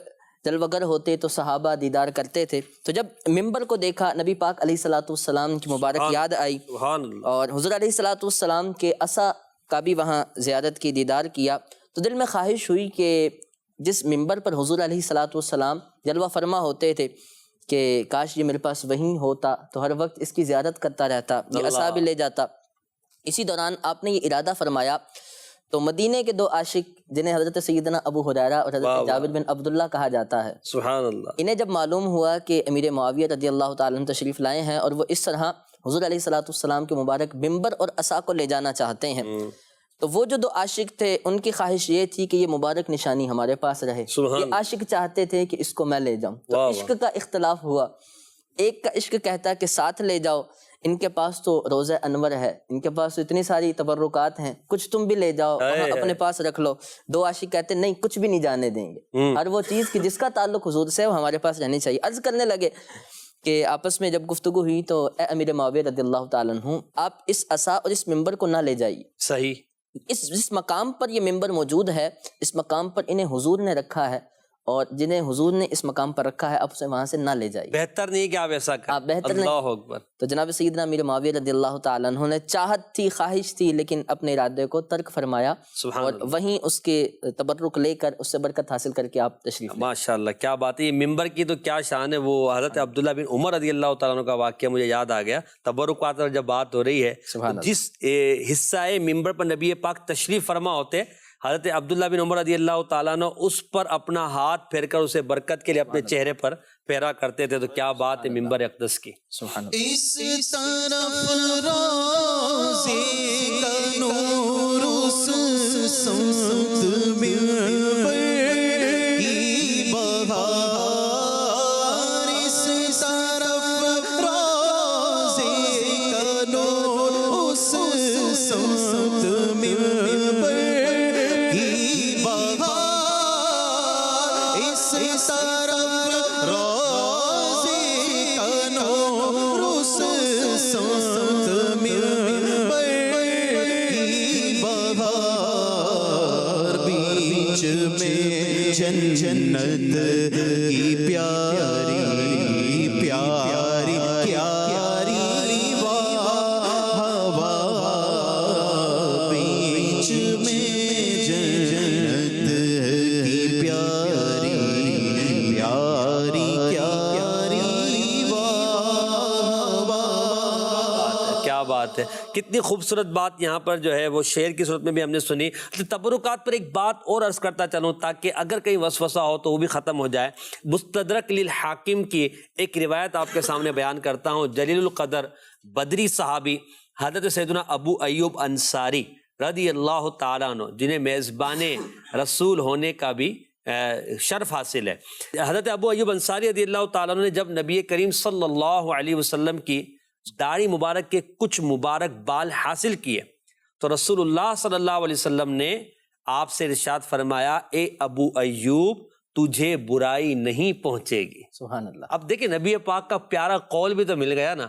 جلوہ گر ہوتے تو صحابہ دیدار کرتے تھے، تو جب ممبر کو دیکھا نبی پاک علیہ السلام کی مبارک یاد آئی، اور حضور علیہ السلام کے عصا کا بھی وہاں زیارت کی، دیدار کیا، تو دل میں خواہش ہوئی کہ جس ممبر پر حضور علیہ الصلاۃ والسلام جلوہ فرما ہوتے تھے کہ کاش یہ میرے پاس وہیں ہوتا تو ہر وقت اس کی زیارت کرتا رہتا، یہ عصا بھی لے جاتا۔ اسی دوران آپ نے یہ ارادہ فرمایا تو مدینے کے دو عاشق جنہیں حضرت سیدنا ابو ہریرہ اور حضرت جابر بن عبداللہ کہا جاتا ہے، سبحان اللہ، انہیں جب معلوم ہوا کہ امیر معاویہ رضی اللہ تعالیٰ عنہ تشریف لائے ہیں اور وہ اس طرح حضور علیہ الصلاۃ والسلام کے مبارک ممبر اور عصا کو لے جانا چاہتے ہیں، تو وہ جو دو عاشق تھے ان کی خواہش یہ تھی کہ یہ مبارک نشانی ہمارے پاس رہے۔ یہ عاشق چاہتے تھے کہ اس کو میں لے جاؤں، تو عشق کا اختلاف ہوا۔ ایک کا عشق کہتا ہے کہ ساتھ لے جاؤ، ان کے پاس تو روضہ انور ہے، ان کے پاس تو اتنی ساری تبرکات ہیں، کچھ تم بھی لے جاؤ وہاں اپنے پاس رکھ لو۔ دو عاشق کہتے ہیں نہیں، کچھ بھی نہیں جانے دیں گے، ہر وہ چیز کہ جس کا تعلق حضور سے وہ ہمارے پاس رہنی چاہیے۔ عرض کرنے لگے کہ آپس میں جب گفتگو ہوئی تو اے امیر معاویہ رضی اللہ تعالیٰ عنہ، آپ اس عصا اور اس ممبر کو نہ لے جائیے، صحیح، جس مقام پر یہ ممبر موجود ہے اس مقام پر انہیں حضور نے رکھا ہے، اور جنہیں حضور نے اس مقام پر رکھا ہے آپ اسے وہاں سے نہ لے جائیے۔ بہتر نہیں کہ آپ ایسا کریں، بہتر نہیں۔ اللہ اکبر۔ تو جناب سیدنا امیر معاویہ رضی اللہ تعالیٰ عنہ نے چاہت تھی، خواہش تھی، لیکن اپنے ارادے کو ترک فرمایا اور وہیں اس کے تبرک لے کر اس سے برکت حاصل کر کے آپ تشریف لے۔ ماشاءاللہ، کیا بات ہے، یہ ممبر کی تو کیا شان ہے۔ وہ حضرت عبداللہ بن عمر رضی اللہ تعالیٰ عنہ کا واقعہ مجھے یاد آ گیا، تبرکات پر جب بات ہو رہی ہے، جس حصہ ممبر پر نبی پاک تشریف فرما ہوتے، حضرت عبداللہ بن عمر رضی اللہ تعالیٰ عنہ اس پر اپنا ہاتھ پھیر کر اسے برکت کے لیے اپنے چہرے پر پھیرا کرتے تھے۔ تو کیا بات ہے ممبر اقدس کی، سبحان اللہ۔ اس طرف روزے کا نور، اس سمت ممبر کی بہار، اس طرف روزے کا نور، اس سمت ممبر کی بہار، اس طرف روزے کا نور، اس سمت ممبر کی بہار، بیچ میں جنت کی پیاری پیاری پیاری ہوا، بیچ میں جنت کی پیاری پیاری پیاری کیا بات ہے، کتنی خوبصورت بات یہاں پر جو ہے وہ شعر کی صورت میں بھی ہم نے سنی۔ تبرکات پر ایک بات اور عرض کرتا چلوں تاکہ اگر کہیں وسوسہ ہو تو وہ بھی ختم ہو جائے۔ مستدرک للحاکم کی ایک روایت آپ کے سامنے بیان کرتا ہوں۔ جلیل القدر بدری صحابی حضرت سیدنا ابو ایوب انصاری رضی اللہ تعالیٰ عنہ، جنہیں میزبان رسول ہونے کا بھی شرف حاصل ہے، حضرت ابو ایوب انصاری رضی اللہ تعالیٰ عنہ نے جب نبی کریم صلی اللہ علیہ وسلم کی داڑھی مبارک کے کچھ مبارک بال حاصل کیے تو رسول اللہ صلی اللہ علیہ وسلم نے آپ سے ارشاد فرمایا، اے ابو ایوب تجھے برائی نہیں پہنچے گی۔ سبحان اللہ۔ اب دیکھیں نبی پاک کا پیارا قول بھی تو مل گیا نا،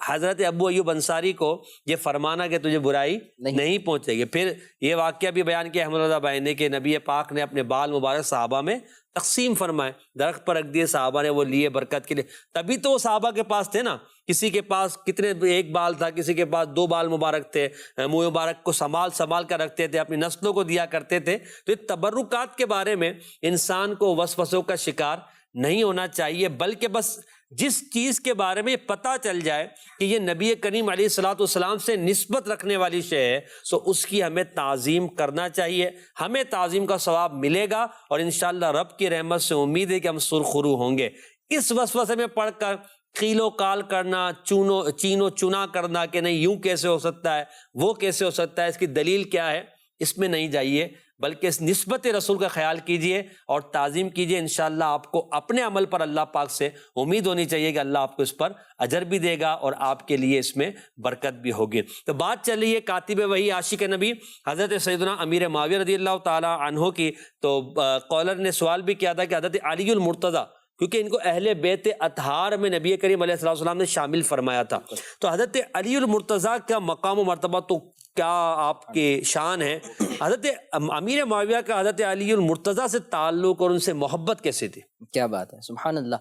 حضرت ابو ایوب انصاری کو یہ فرمانا کہ تجھے برائی نہیں پہنچے گی۔ پھر یہ واقعہ بھی بیان کیا احمد رضا بھائی نے کہ نبی پاک نے اپنے بال مبارک صحابہ میں تقسیم فرمائے، درخت پر رکھ دیے، صحابہ نے وہ لیے برکت کے لیے۔ تبھی تو وہ صحابہ کے پاس تھے نا، کسی کے پاس کتنے ایک بال تھا، کسی کے پاس 2 بال مبارک تھے، منہ مبارک کو سنبھال کر رکھتے تھے، اپنی نسلوں کو دیا کرتے تھے۔ تو یہ تبرکات کے بارے میں انسان کو وسوسوں کا شکار نہیں ہونا چاہیے، بلکہ بس جس چیز کے بارے میں پتہ چل جائے کہ یہ نبی کریم علیہ الصلوۃ والسلام سے نسبت رکھنے والی شے ہے تو اس کی ہمیں تعظیم کرنا چاہیے، ہمیں تعظیم کا ثواب ملے گا، اور انشاءاللہ رب کی رحمت سے امید ہے کہ ہم سرخرو ہوں گے۔ اس وسوسے میں پڑھ کر قیل و قال کرنا، چین و چنا کرنا کہ نہیں یوں کیسے ہو سکتا ہے، وہ کیسے ہو سکتا ہے، اس کی دلیل کیا ہے، اس میں نہیں جائیے، بلکہ اس نسبت رسول کا خیال کیجئے اور تعظیم کیجئے۔ انشاءاللہ آپ کو اپنے عمل پر اللہ پاک سے امید ہونی چاہیے کہ اللہ آپ کو اس پر اجر بھی دے گا اور آپ کے لیے اس میں برکت بھی ہوگی۔ تو بات چل رہی ہے کاتب وحی عاشق نبی حضرت سیدنا امیر معاویہ رضی اللہ تعالی عنہ کی، تو کالر نے سوال بھی کیا تھا کہ حضرت علی المرتضیٰ، کیونکہ ان کو اہل بیت اطہار میں نبی کریم علیہ السلام نے شامل فرمایا تھا، تو حضرت علی المرتضیٰ کا مقام و مرتبہ تو کیا آپ کی شان ہے، حضرت امیر معاویہ کا حضرت علی المرتضیٰ سے تعلق اور ان سے محبت کیسے تھی؟ کیا بات ہے، سبحان اللہ۔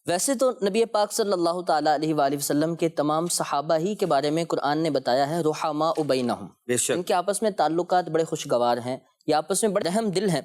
ویسے تو نبی پاک صلی اللہ تعالیٰ علیہ وآلہ وسلم کے تمام صحابہ ہی کے بارے میں قرآن نے بتایا ہے، رحماء بینہم، ان کے آپس میں تعلقات بڑے خوشگوار ہیں، یہ آپس میں بڑے رحم دل ہیں۔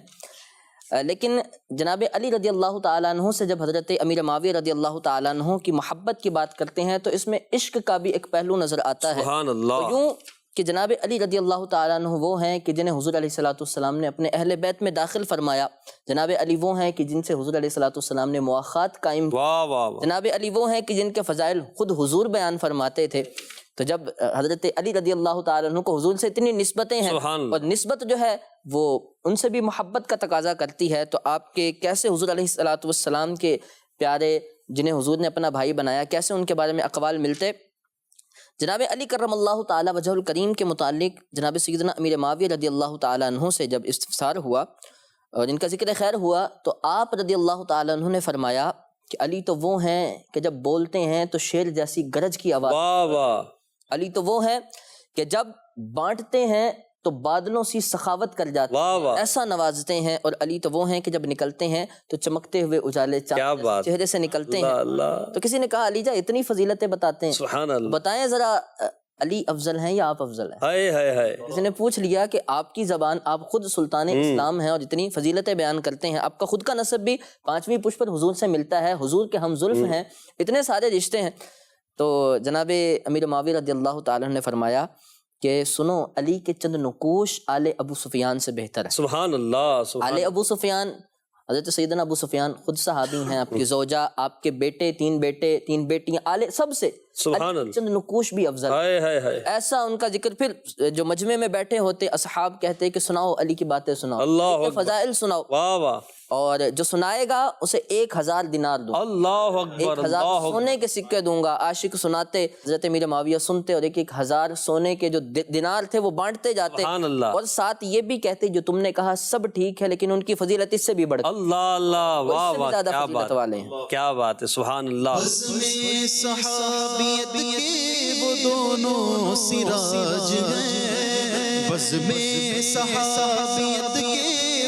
لیکن جناب علی رضی اللہ تعالیٰ عنہ سے جب حضرت امیر معاویہ رضی اللہ تعالیٰ عنہ کی محبت کی بات کرتے ہیں تو اس میں عشق کا بھی ایک پہلو نظر آتا ہے. سبحان اللہ. تو یوں کہ جناب علی رضی اللہ تعالیٰ عنہ وہ ہیں کہ جنہیں حضور علیہ الصلوۃ والسلام نے اپنے اہل بیت میں داخل فرمایا. جناب علی وہ ہیں کہ جن سے حضور علیہ الصلوۃ والسلام نے مواخات قائم کی. واہ واہ واہ. جناب علی وہ ہیں کہ جن کے فضائل خود حضور بیان فرماتے تھے. تو جب حضرت علی رضی اللہ تعالیٰ عنہ کو حضور سے اتنی نسبتیں ہیں اور نسبت جو ہے وہ ان سے بھی محبت کا تقاضا کرتی ہے، تو آپ کے کیسے حضور علیہ الصلوۃ والسلام کے پیارے جنہیں حضور نے اپنا بھائی بنایا، کیسے ان کے بارے میں اقوال ملتے؟ جناب علی کرم اللہ تعالیٰ وجہ الکریم کے متعلق جناب سیدنا امیر معاویہ رضی اللہ تعالیٰ عنہ سے جب استفسار ہوا اور ان کا ذکر خیر ہوا تو آپ رضی اللہ تعالیٰ عنہ نے فرمایا کہ علی تو وہ ہیں کہ جب بولتے ہیں تو شیر جیسی گرج کی آواز. واہ واہ. علی تو وہ ہیں کہ جب بانٹتے ہیں تو بادلوں سی سخاوت کر جاتے ہیں، ایسا نوازتے ہیں. اور علی تو وہ ہیں کہ جب نکلتے ہیں تو چمکتے ہوئے اجالے چہرے سے نکلتے ہیں. تو کسی نے کہا علی جا اتنی فضیلتیں بتاتے ہیں، سبحان اللہ، بتائیں ذرا علی افضل ہیں یا آپ افضل ہیں؟ ہائے ہائے ہائے. کسی نے پوچھ لیا کہ آپ کی زبان، آپ خود سلطان اسلام ہیں اور اتنی فضیلتیں بیان کرتے ہیں، آپ کا خود کا نسب بھی 5ویں پشت پر حضور سے ملتا ہے، حضور کے ہم زلف ہیں، اتنے سارے رشتے ہیں. تو جناب امیر معاویہ رضی اللہ تعالیٰ نے فرمایا کہ سنو، علی کے چند نقوش آل ابو سفیان سے بہتر ہے. سبحان اللہ. آل ابو سفیان، حضرت سیدنا ابو سفیان خود صحابی ہیں، آپ کی زوجہ، آپ کے بیٹے، 3 بیٹیاں، آل سب سے سبحان اللہ. چند نقوش بھی افضل. ایسا ان کا ذکر. پھر جو مجمع میں بیٹھے ہوتے اصحاب کہتے کہ سناؤ علی کی باتیں سناؤ، اللہ فضائل سناؤ. واہ واہ. اور جو سنائے گا اسے 1000 دینار دوں. اللہ اکبر. 1000 سونے کے سکے دوں گا. عاشق سناتے، حضرت امیر معاویہ سنتے اور 1000 سونے کے جو دینار تھے وہ بانٹتے جاتے. اور ساتھ یہ بھی کہتے جو تم نے کہا سب ٹھیک ہے لیکن ان کی فضیلت اس سے بھی بڑھ. اللہ اللہ. واہ واہ. کیا فضیلت والے ہیں، کیا بات ہے. سبحان اللہ. صحابیت کے وہ دونوں سراج ہیں، بزم صحابیت کے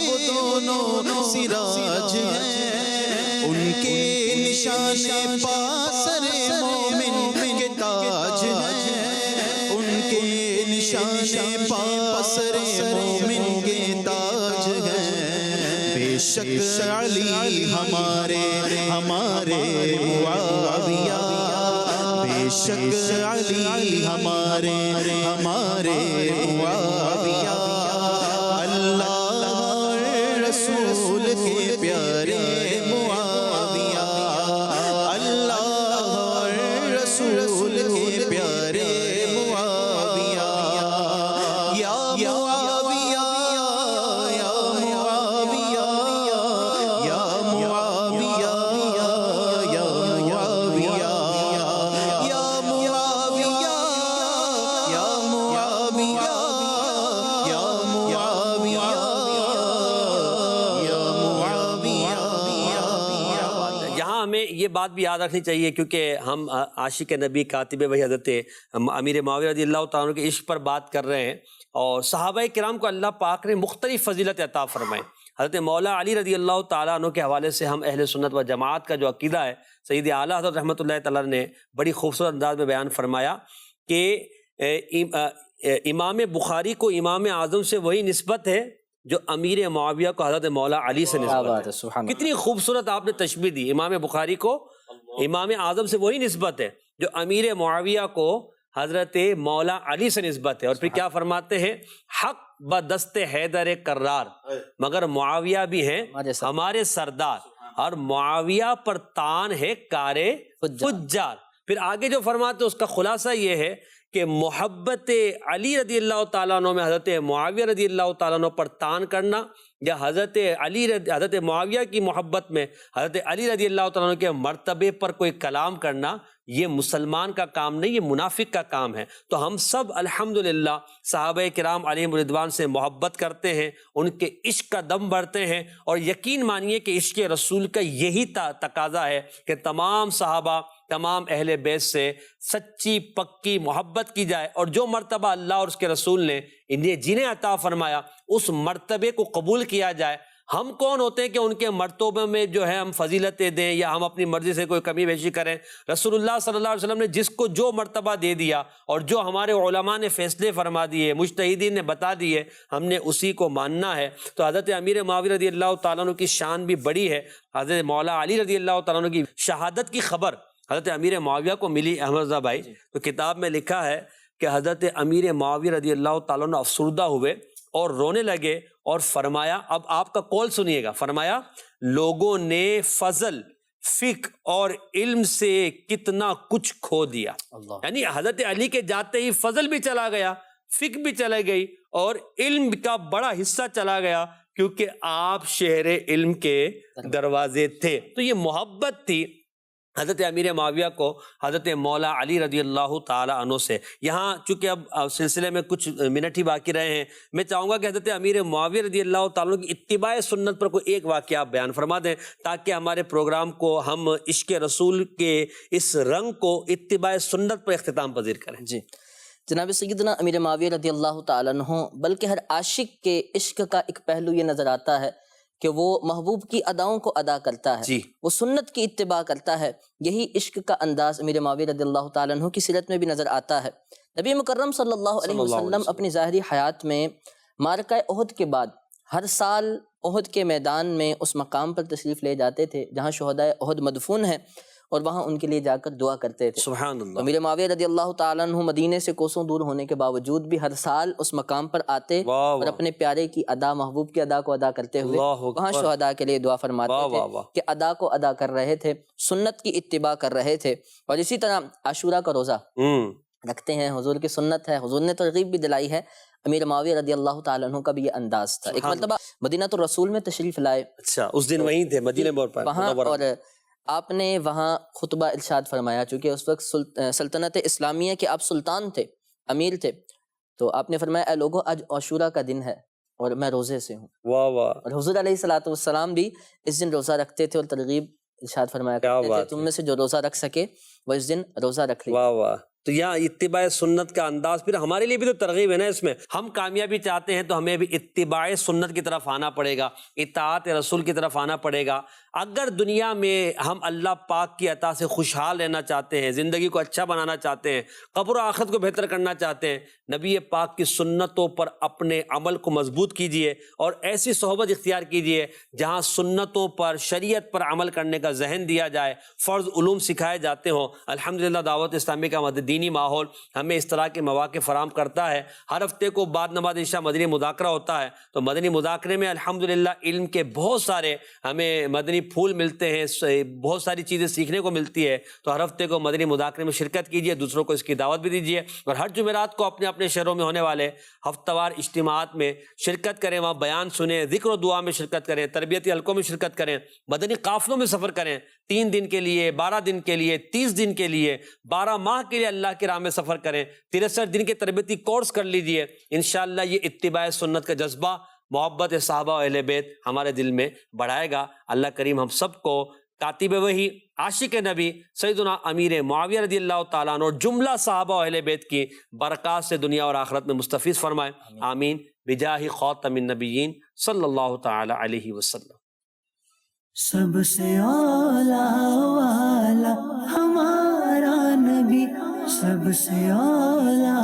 وہ دونوں سراج ہیں، ان کے نشان پا سر مومن کے تاج ہیں، ان کے نشان پا سر مومن کے تاج ہیں. بے شک علی ہمارے معاویہ، بے شک علی ہمارے معاویہ، اللہ رسول کے پیارے معاویہ، اللہ رسول کے پیارے معاویہ. یا معاویہ یا معاویہ یا معاویہ یا معاویہ یا معاویہ یا معاویہ یا معاویہ یا معاویہ. یہاں ہمیں یہ بات بھی یاد رکھنی چاہیے کیونکہ ہم عاشق نبی کاتب وحی حضرت امیر معاویہ رضی اللہ تعالیٰ عنہ کے عشق پر بات کر رہے ہیں، اور صحابہ کرام کو اللہ پاک نے مختلف فضیلت عطا فرمائے. حضرت مولا علی رضی اللہ تعالیٰ عنہ کے حوالے سے ہم اہل سنت و جماعت کا جو عقیدہ ہے سید اعلیٰ حضرت رحمۃ اللہ تعالیٰ نے بڑی خوبصورت انداز میں بیان فرمایا کہ امام بخاری کو امام اعظم سے وہی نسبت ہے جو امیر معاویہ کو حضرت مولا علی سے نسبت ہے. کتنی خوبصورت آپ نے تشبیہ دی. امام بخاری کو امام اعظم سے وہی نسبت ہے جو امیر معاویہ کو حضرت مولا علی سے نسبت ہے. اور پھر کیا فرماتے ہیں، حق بدست حیدر کرار، مگر معاویہ بھی ہیں ہمارے سردار، اور معاویہ پر تان ہے کارے فجار. پھر آگے جو فرماتے ہیں اس کا خلاصہ یہ ہے کہ محبت علی رضی اللہ تعالیٰ عنہ میں حضرت معاویہ رضی اللہ تعالیٰ عنہ پر تان کرنا، یا حضرت معاویہ کی محبت میں حضرت علی رضی اللہ تعالیٰ عنہ کے مرتبے پر کوئی کلام کرنا، یہ مسلمان کا کام نہیں، یہ منافق کا کام ہے. تو ہم سب الحمدللہ صحابہ کرام علیہم رضوان سے محبت کرتے ہیں، ان کے عشق کا دم بھرتے ہیں، اور یقین مانیے کہ عشق رسول کا یہی تقاضا ہے کہ تمام صحابہ، تمام اہل بیت سے سچی پکی محبت کی جائے، اور جو مرتبہ اللہ اور اس کے رسول نے انہیں جنہیں عطا فرمایا اس مرتبے کو قبول کیا جائے. ہم کون ہوتے ہیں کہ ان کے مرتبے میں جو ہے ہم فضیلتیں دیں یا ہم اپنی مرضی سے کوئی کمی بیشی کریں؟ رسول اللہ صلی اللہ علیہ وسلم نے جس کو جو مرتبہ دے دیا اور جو ہمارے علماء نے فیصلے فرما دیے، مجتہدین نے بتا دیے، ہم نے اسی کو ماننا ہے۔ تو حضرت امیر معاویہ رضی اللہ تعالیٰ عنہ کی شان بھی بڑی ہے۔ حضرت مولا علی رضی اللہ تعالیٰ عنہ کی شہادت کی خبر حضرت امیر معاویہ کو ملی احمد رضا بھائی، تو کتاب میں لکھا ہے کہ حضرت امیر معاویہ رضی اللہ تعالیٰ عنہ افسردہ ہوئے اور رونے لگے اور فرمایا، اب آپ کا قول سنیے گا، فرمایا لوگوں نے فضل، فقہ اور علم سے کتنا کچھ کھو دیا۔ یعنی حضرت علی کے جاتے ہی فضل بھی چلا گیا، فقہ بھی چلا گئی اور علم کا بڑا حصہ چلا گیا، کیونکہ آپ شہر علم کے دروازے تھے۔ تو یہ محبت تھی حضرت امیر معاویہ کو حضرت مولا علی رضی اللہ تعالیٰ عنہ سے۔ یہاں چونکہ اب سلسلے میں کچھ منٹ ہی باقی رہے ہیں، میں چاہوں گا کہ حضرت امیر معاویہ رضی اللہ تعالیٰ عنہ کی اتباع سنت پر کوئی ایک واقعہ آپ بیان فرما دیں، تاکہ ہمارے پروگرام کو ہم عشق رسول کے اس رنگ کو اتباع سنت پر اختتام پذیر کریں۔ جی جناب سیدنا امیر معاویہ رضی اللہ تعالیٰ عنہ، بلکہ ہر عاشق کے عشق کا ایک پہلو یہ نظر آتا ہے کہ وہ محبوب کی اداؤں کو ادا کرتا ہے، وہ سنت کی اتباع کرتا ہے۔ یہی عشق کا انداز امیر معاویہ رضی اللہ تعالیٰ عنہ کی سیرت میں بھی نظر آتا ہے۔ نبی مکرم صلی اللہ علیہ وسلم اپنی ظاہری حیات میں معرکہ احد کے بعد ہر سال احد کے میدان میں اس مقام پر تشریف لے جاتے تھے جہاں شہدائے احد مدفون ہیں، اور وہاں ان کے لیے جا کر دعا کرتے تھے۔ سبحان اللہ۔ امیر معاویہ رضی اللہ تعالیٰ عنہ مدینے سے کوسوں دور ہونے کے باوجود بھی ہر سال اس مقام پر آتے اور اپنے پیارے کی ادا، محبوب کی ادا کو ادا کرتے ہوئے وہاں شہداء کے لیے دعا فرماتے تھے کہ ادا کو ادا کر رہے تھے، سنت کی اتباع کر رہے تھے۔ اور اسی طرح عاشورہ کا روزہ رکھتے ہیں، حضور کی سنت ہے، حضور نے ترغیب بھی دلائی ہے۔ امیر معاویہ رضی اللہ تعالیٰ عنہ کا بھی یہ انداز تھا۔ ایک مرتبہ مدینہ الرسول میں تشریف لائے، اچھا اس دن وہیں تھے مدینہ وہاں، اور آپ نے وہاں خطبہ ارشاد فرمایا، چونکہ اس وقت سلطنت اسلامیہ کے آپ سلطان تھے، امیر تھے، تو آپ نے فرمایا اے لوگو آج عاشورہ کا دن ہے اور میں روزے سے ہوں۔ واہ واہ۔ اور حضور علیہ الصلوۃ والسلام بھی اس دن روزہ رکھتے تھے اور ترغیب ارشاد فرمایا کرتے تھے تم میں سے جو روزہ رکھ سکے وہ اس دن روزہ رکھ لے۔ واہ واہ۔ تو یہاں اتباع سنت کا انداز پھر ہمارے لیے بھی تو ترغیب ہے نا اس میں۔ ہم کامیابی چاہتے ہیں تو ہمیں بھی اتباع سنت کی طرف آنا پڑے گا، اطاعت رسول کی طرف آنا پڑے گا۔ اگر دنیا میں ہم اللہ پاک کی عطا سے خوشحال رہنا چاہتے ہیں، زندگی کو اچھا بنانا چاہتے ہیں، قبر و آخرت کو بہتر کرنا چاہتے ہیں، نبی پاک کی سنتوں پر اپنے عمل کو مضبوط کیجئے اور ایسی صحبت اختیار کیجئے جہاں سنتوں پر، شریعت پر عمل کرنے کا ذہن دیا جائے، فرض علوم سکھائے جاتے ہوں۔ الحمدللہ دعوت اسلامی کا دینی ماحول ہمیں اس طرح کے مواقع فراہم کرتا ہے۔ ہر ہفتے کو بعد نماز عشاء مدنی مذاکرہ ہوتا ہے، تو مدنی مذاکرے میں الحمدللہ علم کے بہت سارے ہمیں مدنی پھول ملتے ہیں، بہت ساری چیزیں سیکھنے کو ملتی ہے۔ تو ہر ہفتے کو مدنی مذاکرے میں شرکت کیجیے، دوسروں کو اس کی دعوت بھی دیجیے، اور ہر جمعرات کو اپنے اپنے شہروں میں ہونے والے ہفتہ وار اجتماعات میں شرکت کریں، وہاں بیان سنیں، ذکر و دعا میں شرکت کریں، تربیتی حلقوں میں شرکت کریں، مدنی قافلوں میں سفر کریں، 3 دن کے لیے، 12 دن کے لیے، 30 دن کے لیے، 12 ماہ کے لیے اللہ کی راہ میں سفر کریں، 63 دن کے تربیتی کورس کر لیجئے۔ انشاءاللہ یہ اتباع سنت کا جذبہ، محبت صحابہ و اہل بیت ہمارے دل میں بڑھائے گا۔ اللہ کریم ہم سب کو کاتب وحی، عاشق نبی سیدنا امیر معاویہ رضی اللہ تعالیٰ عنہ اور جملہ صحابہ و اہل بیت کی برکات سے دنیا اور آخرت میں مستفیض فرمائے، آمین، بجاہ خاتم النبیین صلی اللہ تعالی علیہ وسلم۔ سب سے اولا والا ہمارا نبی، سب سے اولا